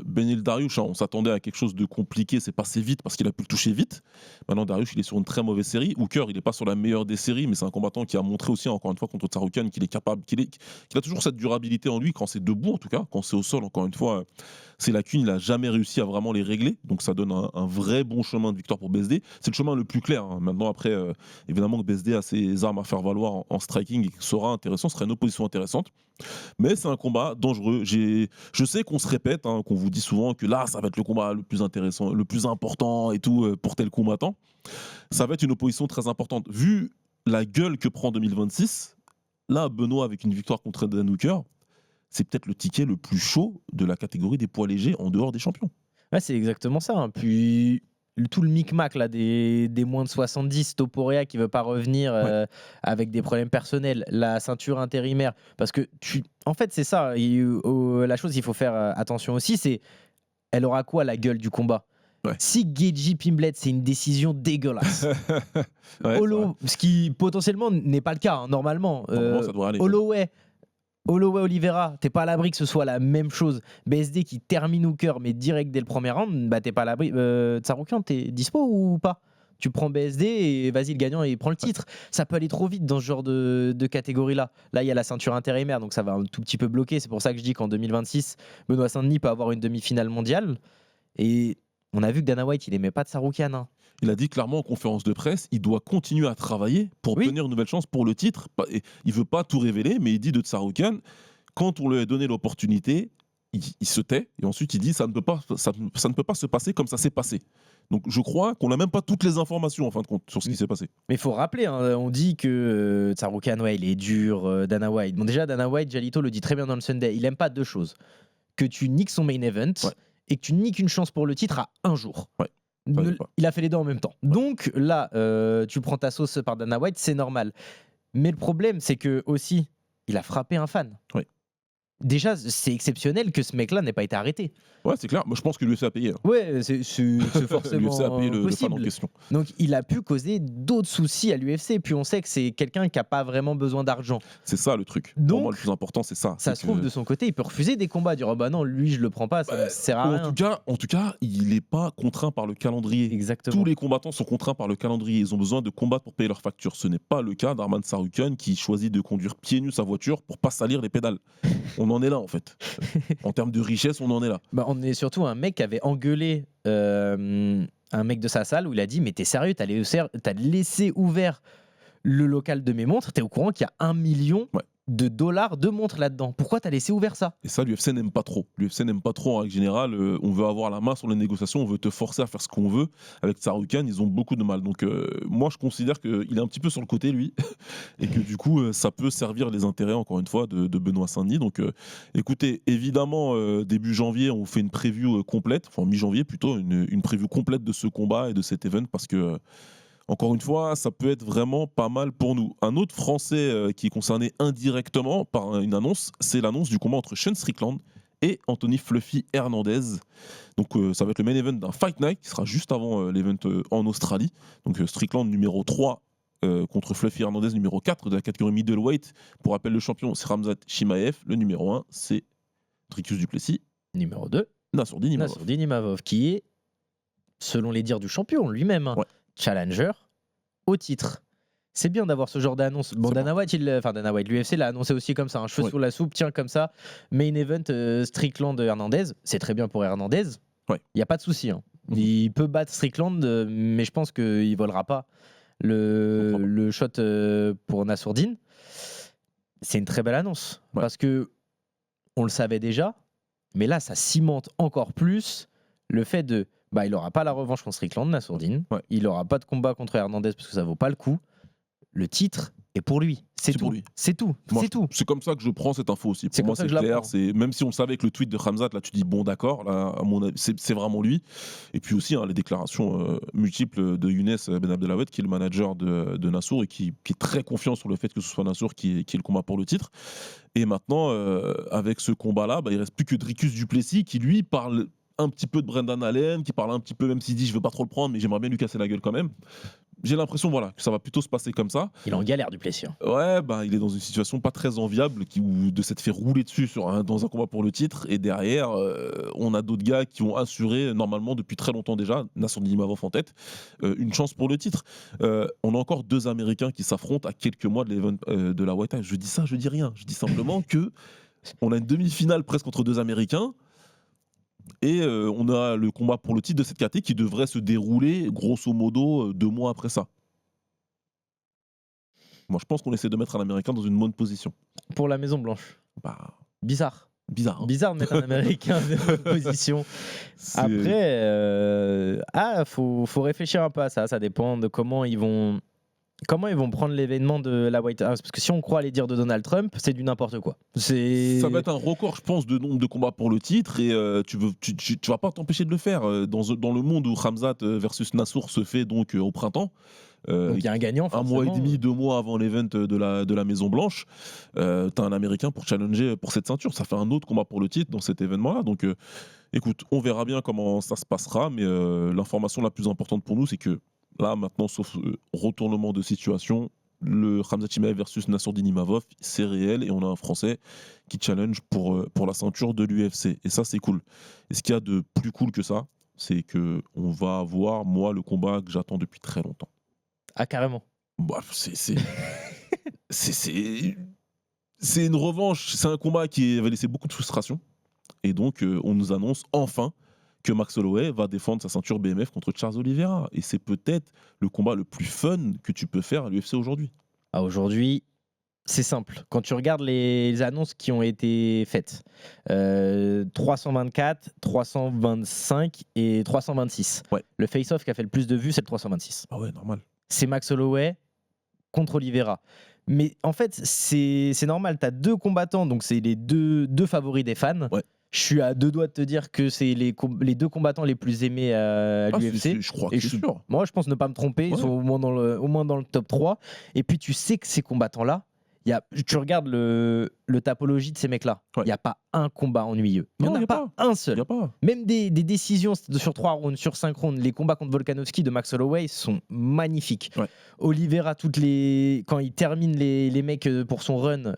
Beneil Dariush, hein, on s'attendait à quelque chose de compliqué, c'est passé vite parce qu'il a pu le toucher vite. Maintenant, Dariush, il est sur une très mauvaise série. Hooker, il n'est pas sur la meilleure des séries, mais c'est un combattant qui a montré aussi, encore une fois, contre Tsarukyan, qu'il est capable, qu'il a toujours cette durabilité en lui quand c'est debout, en tout cas, quand c'est au sol, encore une fois. Ses lacunes, il n'a jamais réussi à vraiment les régler. Donc ça donne un vrai bon chemin de victoire pour BSD. C'est le chemin le plus clair. Hein. Maintenant, après, évidemment que BSD a ses armes à faire valoir en striking et sera intéressant, serait une opposition intéressante. Mais c'est un combat dangereux. Je sais qu'on se répète, hein, qu'on vous dit souvent que là, ça va être le combat le plus intéressant, le plus important et tout pour tel combattant. Ça va être une opposition très importante. Vu la gueule que prend 2026, là, Benoît, avec une victoire contre Dan Hooker, c'est peut-être le ticket le plus chaud de la catégorie des poids légers en dehors des champions. Ouais, c'est exactement ça. Hein. Puis tout le micmac là, des moins de 70, Topuria qui veut pas revenir avec des problèmes personnels, la ceinture intérimaire. Parce que, en fait, c'est ça. La chose qu'il faut faire attention aussi, c'est elle aura quoi la gueule du combat? Si Geji Pimblet, c'est une décision dégueulasse. Ce qui potentiellement n'est pas le cas, hein, normalement. Ça doit aller. Holloway Oliveira, t'es pas à l'abri que ce soit la même chose. BSD qui termine Hooker, mais direct dès le premier round, bah t'es pas à l'abri. Tsarukyan, t'es dispo ou pas? Tu prends BSD et vas-y, le gagnant, et prend le titre. Ça peut aller trop vite dans ce genre de catégorie-là. Là, il y a la ceinture intérimaire, donc ça va un tout petit peu bloquer. C'est pour ça que je dis qu'en 2026, Benoît Saint-Denis peut avoir une demi-finale mondiale. Et on a vu que Dana White, il aimait pas Tsarukyan. Hein. Il a dit clairement en conférence de presse, il doit continuer à travailler pour obtenir une nouvelle chance pour le titre. Et il veut pas tout révéler, mais il dit de Tsarukyan, quand on lui a donné l'opportunité, il se tait et ensuite il dit ça ne peut pas se passer comme ça s'est passé. Donc je crois qu'on n'a même pas toutes les informations en fin de compte sur ce qui s'est passé. Mais il faut rappeler, hein, on dit que Tsarukyan, il est dur, Dana White. Bon déjà, Dana White, Jalito le dit très bien dans le Sunday, il aime pas deux choses. Que tu niques son main event et que tu niques une chance pour le titre à un jour. Il a fait les deux en même temps. Donc là, tu prends ta sauce par Dana White, c'est normal. Mais le problème, c'est que aussi, il a frappé un fan. Déjà, c'est exceptionnel que ce mec-là n'ait pas été arrêté. Ouais, c'est clair. Moi, je pense que l'UFC a payé. Ouais, c'est forcément l'UFC a payé le fan en possible. question. Donc, il a pu causer d'autres soucis à l'UFC. Puis on sait que c'est quelqu'un qui n'a pas vraiment besoin d'argent. C'est ça le truc. Donc, pour moi, le plus important, c'est ça. Ça se trouve, de son côté, il peut refuser des combats. Dire, oh bah non, lui, je le prends pas, ça ne sert à rien. En tout cas, il n'est pas contraint par le calendrier. Exactement. Tous les combattants sont contraints par le calendrier. Ils ont besoin de combattre pour payer leurs factures. Ce n'est pas le cas d'Arman Tsarukyan qui choisit de conduire pieds nus sa voiture pour pas salir les pédales. On en est là, en fait. En termes de richesse, on en est là. Bah, on est surtout un mec qui avait engueulé un mec de sa salle où il a dit mais t'es sérieux, t'as laissé ouvert le local de mes montres, t'es au courant qu'il y a $1 million de montres là-dedans. Pourquoi t'as laissé ouvert ça ? Et ça, l'UFC n'aime pas trop. L'UFC n'aime pas trop en règle générale. On veut avoir la main sur les négociations, on veut te forcer à faire ce qu'on veut. Avec Tsarukyan, ils ont beaucoup de mal. Donc moi, je considère qu'il est un petit peu sur le côté, lui, et que du coup, ça peut servir les intérêts, encore une fois, de Benoît Saint-Denis. Donc écoutez, évidemment, début janvier, on fait une preview complète, enfin mi-janvier plutôt, une preview complète de ce combat et de cet event, parce que encore une fois, ça peut être vraiment pas mal pour nous. Un autre Français qui est concerné indirectement par une annonce, c'est l'annonce du combat entre Sean Strickland et Anthony Fluffy Hernandez. Donc ça va être le main event d'un Fight Night qui sera juste avant l'event en Australie. Donc Strickland numéro 3 contre Fluffy Hernandez numéro 4 de la catégorie middleweight. Pour rappel, le champion c'est Khamzat Chimaev. Le numéro 1 c'est Dricus du Plessis. Numéro 2, Nassourdine Imavov. Nassourdine Imavov, qui est, selon les dires du champion lui-même, challenger au titre. C'est bien d'avoir ce genre d'annonce. Bon, Dana White, l'UFC l'a annoncé aussi comme ça, un cheveu sur la soupe, tiens, comme ça. Main event Strickland Hernandez, c'est très bien pour Hernandez. Il n'y a pas de souci. Il peut battre Strickland, mais je pense qu'il ne volera pas le shot pour Nassourdine. C'est une très belle annonce. Parce que on le savait déjà, mais là, ça cimente encore plus le fait de il n'aura pas la revanche contre Strickland, Nassourdine. Il n'aura pas de combat contre Hernandez parce que ça ne vaut pas le coup. Le titre est pour lui. C'est tout. C'est tout. C'est comme ça que je prends cette info aussi. Pour moi, c'est clair. Même si on savait que le tweet de Khamzat, là, tu dis bon, d'accord, là, à mon avis, c'est vraiment lui. Et puis aussi, les déclarations multiples de Younes Ben Abdelawed, qui est le manager de Nassour et qui est très confiant sur le fait que ce soit Nassour qui est le combat pour le titre. Et maintenant, avec ce combat-là, il ne reste plus que Dricus du Plessis qui, lui, parle un petit peu de Brendan Allen, qui parle un petit peu, même s'il dit je veux pas trop le prendre, mais j'aimerais bien lui casser la gueule quand même. J'ai l'impression que ça va plutôt se passer comme ça. Il est en galère du Plessis. Ouais, il est dans une situation pas très enviable où de s'être fait rouler dessus dans un combat pour le titre. Et derrière, on a d'autres gars qui ont assuré, normalement depuis très longtemps déjà, Nassourdine Imavov en tête, une chance pour le titre. On a encore 2 Américains qui s'affrontent à quelques mois de l'event de la White House. Je dis ça, je dis rien. Je dis simplement que on a une demi-finale presque entre 2 Américains. Et on a le combat pour le titre de cette catégorie qui devrait se dérouler grosso modo 2 mois après ça. Moi, je pense qu'on essaie de mettre un Américain dans une bonne position. Pour la Maison Blanche. Bizarre. Bizarre. Bizarre de mettre un Américain dans une bonne position. Après, faut réfléchir un peu à ça. Ça dépend de comment ils vont prendre l'événement de la White House. Parce que si on croit les dires de Donald Trump, c'est du n'importe quoi. Ça va être un record, je pense, de nombre de combats pour le titre. Et tu vas pas t'empêcher de le faire. Dans le monde où Khamzat versus Nassour se fait donc au printemps. Donc il y a un gagnant. Un mois et demi, 2 mois avant l'event de la Maison Blanche. T'as un Américain pour challenger pour cette ceinture. Ça fait un autre combat pour le titre dans cet événement-là. Donc écoute, on verra bien comment ça se passera. Mais l'information la plus importante pour nous, c'est que là, maintenant, sauf retournement de situation, le Khamzat Chimaev versus Nassourdine Imavov, c'est réel et on a un Français qui challenge pour la ceinture de l'UFC. Et ça, c'est cool. Et ce qu'il y a de plus cool que ça, c'est qu'on va avoir, moi, le combat que j'attends depuis très longtemps. Ah, carrément. C'est une revanche. C'est un combat qui va laisser beaucoup de frustration. Et donc, on nous annonce enfin que Max Holloway va défendre sa ceinture BMF contre Charles Oliveira. Et c'est peut-être le combat le plus fun que tu peux faire à l'UFC aujourd'hui. Aujourd'hui, c'est simple. Quand tu regardes les annonces qui ont été faites, 324, 325 et 326. Le face-off qui a fait le plus de vues, c'est le 326. Ah ouais, normal. C'est Max Holloway contre Oliveira. Mais en fait, c'est normal. Tu as 2 combattants, donc c'est les deux favoris des fans. Je suis à 2 doigts de te dire que c'est les 2 combattants les plus aimés à l'UFC. Je crois que je suis sûr. Moi, je pense ne pas me tromper. Ils sont au moins dans le top 3. Et puis, tu sais que ces combattants-là, tu regardes le tapologie de ces mecs-là. Il n'y a pas un combat ennuyeux. Il n'y en a pas un seul. Même des décisions sur 3 rounds, sur 5 rounds, les combats contre Volkanovski de Max Holloway sont magnifiques. Oliveira, quand il termine les mecs pour son run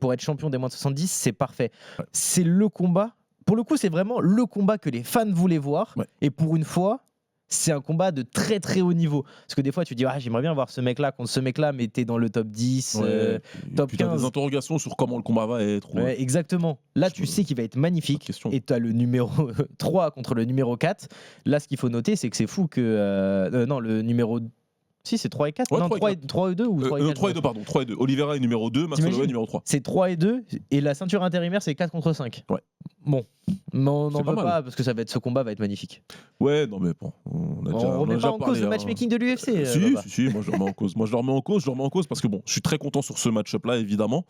pour être champion des moins de 70, c'est parfait. C'est le combat. Pour le coup, c'est vraiment le combat que les fans voulaient voir. Et pour une fois, c'est un combat de très très haut niveau. Parce que des fois, tu dis, j'aimerais bien voir ce mec-là contre ce mec-là, mais t'es dans le top 10, top puis t'as 15. des interrogations sur comment le combat va être. Ouais, exactement. Là, tu sais qu'il va être magnifique. Et tu as le numéro 3 contre le numéro 4. Là, ce qu'il faut noter, c'est que c'est fou que. Non, le numéro. Si, c'est 3 et 4. Ouais, non, 3 et 2 ou 3 et 4. 3 et 2, pardon. 3 et 2. Oliveira est numéro 2, Max Holloway est numéro 3. C'est 3 et 2, et la ceinture intérimaire, c'est 4 contre 5. Ouais. Bon, mais on n'en C'est veut pas pas, parce que ce combat va être magnifique. Ouais, non, mais bon. On remet pas en cause le hein. matchmaking de l'UFC. Si, moi je le remets en cause. Moi je le remets en cause parce que bon, je suis très content sur ce match-up là, évidemment.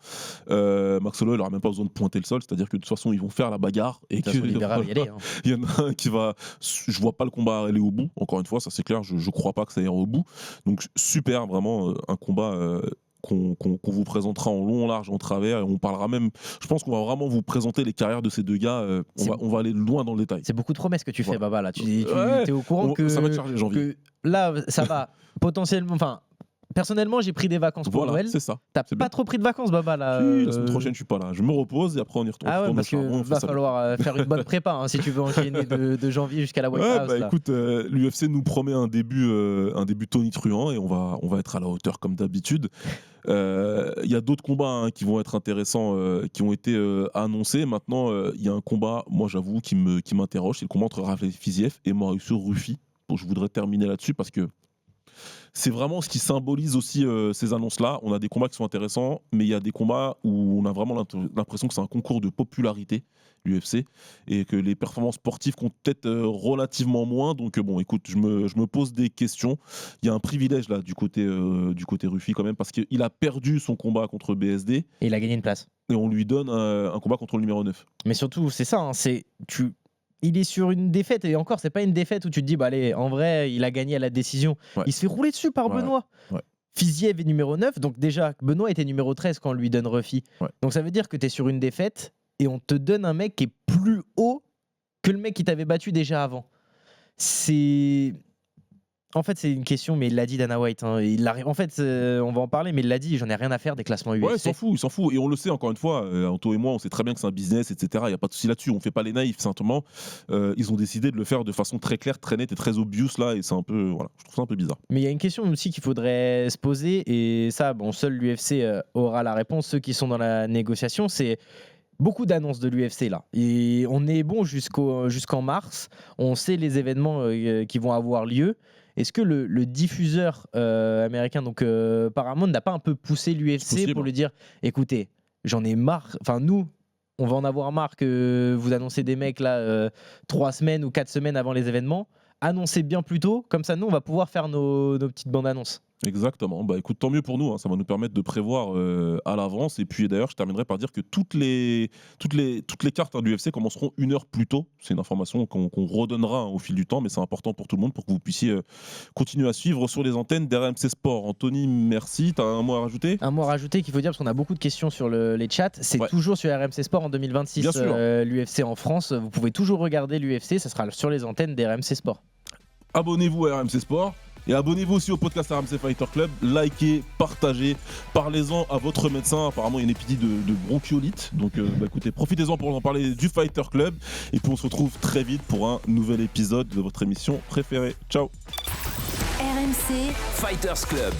Max Holloway, il n'aura même pas besoin de pointer le sol, c'est-à-dire que de toute façon, ils vont faire la bagarre. Et que Oliveira va y aller. Hein. Il y en a un qui va. Je vois pas le combat aller au bout, encore une fois, ça c'est clair, je crois pas que ça ira au bout. Donc super, vraiment, un combat. Qu'on vous présentera en long, en large, en travers, et on parlera même. Je pense qu'on va vraiment vous présenter les carrières de ces deux gars. On va aller loin dans le détail. C'est beaucoup de promesses que tu fais, Baba. Là, tu ouais, es au courant que ça va te charger, janvier. Là, ça va potentiellement. Enfin, personnellement, j'ai pris des vacances pour Noël. C'est ça. T'as pas trop pris de vacances, Baba là. Si, la semaine prochaine, je suis pas là. Je me repose et après on y retourne. Ah ouais, parce qu'il va falloir faire une bonne prépa si tu veux enchaîner de janvier jusqu'à la White House. Bah écoute, l'UFC nous promet un début tonitruant et on va être à la hauteur comme d'habitude. Il y a d'autres combats qui vont être intéressants, qui ont été annoncés. Maintenant, il y a un combat, moi j'avoue, qui m'interroge. C'est le combat entre Rafael Fiziev et Mauricio Ruffi. Bon, je voudrais terminer là-dessus parce que c'est vraiment ce qui symbolise aussi ces annonces-là. On a des combats qui sont intéressants, mais il y a des combats où on a vraiment l'impression que c'est un concours de popularité, l'UFC, et que les performances sportives comptent peut-être relativement moins. Donc bon, écoute, je me pose des questions. Il y a un privilège là du côté Ruffi quand même, parce qu'il a perdu son combat contre BSD. Et il a gagné une place. Et on lui donne un combat contre le numéro 9. Mais surtout, c'est ça, il est sur une défaite, et encore, c'est pas une défaite où tu te dis, bah allez, en vrai, il a gagné à la décision. Ouais. Il se fait rouler dessus par Benoît. Ouais. Fiziev est numéro 9, donc déjà, Benoît était numéro 13 quand on lui donne Ruffi. Ouais. Donc ça veut dire que tu es sur une défaite, et on te donne un mec qui est plus haut que le mec qui t'avait battu déjà avant. En fait, c'est une question, mais il l'a dit, Dana White. Hein. En fait, on va en parler, mais il l'a dit, j'en ai rien à faire des classements UFC. Ouais, il s'en fout. Et on le sait, encore une fois, Anto et moi, on sait très bien que c'est un business, etc. Il n'y a pas de souci là-dessus. On ne fait pas les naïfs, simplement. Ils ont décidé de le faire de façon très claire, très nette et très obvious, là. Et c'est un peu. Voilà, je trouve ça un peu bizarre. Mais il y a une question aussi qu'il faudrait se poser, et ça, seul l'UFC aura la réponse. Ceux qui sont dans la négociation, c'est. Beaucoup d'annonces de l'UFC là. Et on est bon jusqu'en mars. On sait les événements qui vont avoir lieu. Est-ce que le diffuseur américain, donc Paramount, n'a pas un peu poussé l'UFC pour lui dire écoutez, j'en ai marre. Enfin, nous, on va en avoir marre que vous annoncez des mecs là 3 semaines ou 4 semaines avant les événements. Annoncez bien plus tôt. Comme ça, nous, on va pouvoir faire nos petites bandes annonces. Exactement. Bah écoute, tant mieux pour nous. Hein. Ça va nous permettre de prévoir à l'avance. Et puis d'ailleurs, je terminerai par dire que toutes les cartes du UFC commenceront 1 heure plus tôt. C'est une information qu'on redonnera au fil du temps, mais c'est important pour tout le monde pour que vous puissiez continuer à suivre sur les antennes d'RMC Sport. Anthony, merci. T'as un mot à rajouter ? Un mot à rajouter qu'il faut dire parce qu'on a beaucoup de questions sur les chats. C'est toujours sur RMC Sport en 2026. L'UFC en France. Vous pouvez toujours regarder l'UFC. Ça sera sur les antennes d'RMC Sport. Abonnez-vous à RMC Sport. Et abonnez-vous aussi au podcast RMC Fighter Club, likez, partagez, parlez-en à votre médecin. Apparemment, il y a une épidémie de bronchiolite. Donc, écoutez, profitez-en pour en parler du Fighter Club. Et puis, on se retrouve très vite pour un nouvel épisode de votre émission préférée. Ciao. RMC Fighters Club.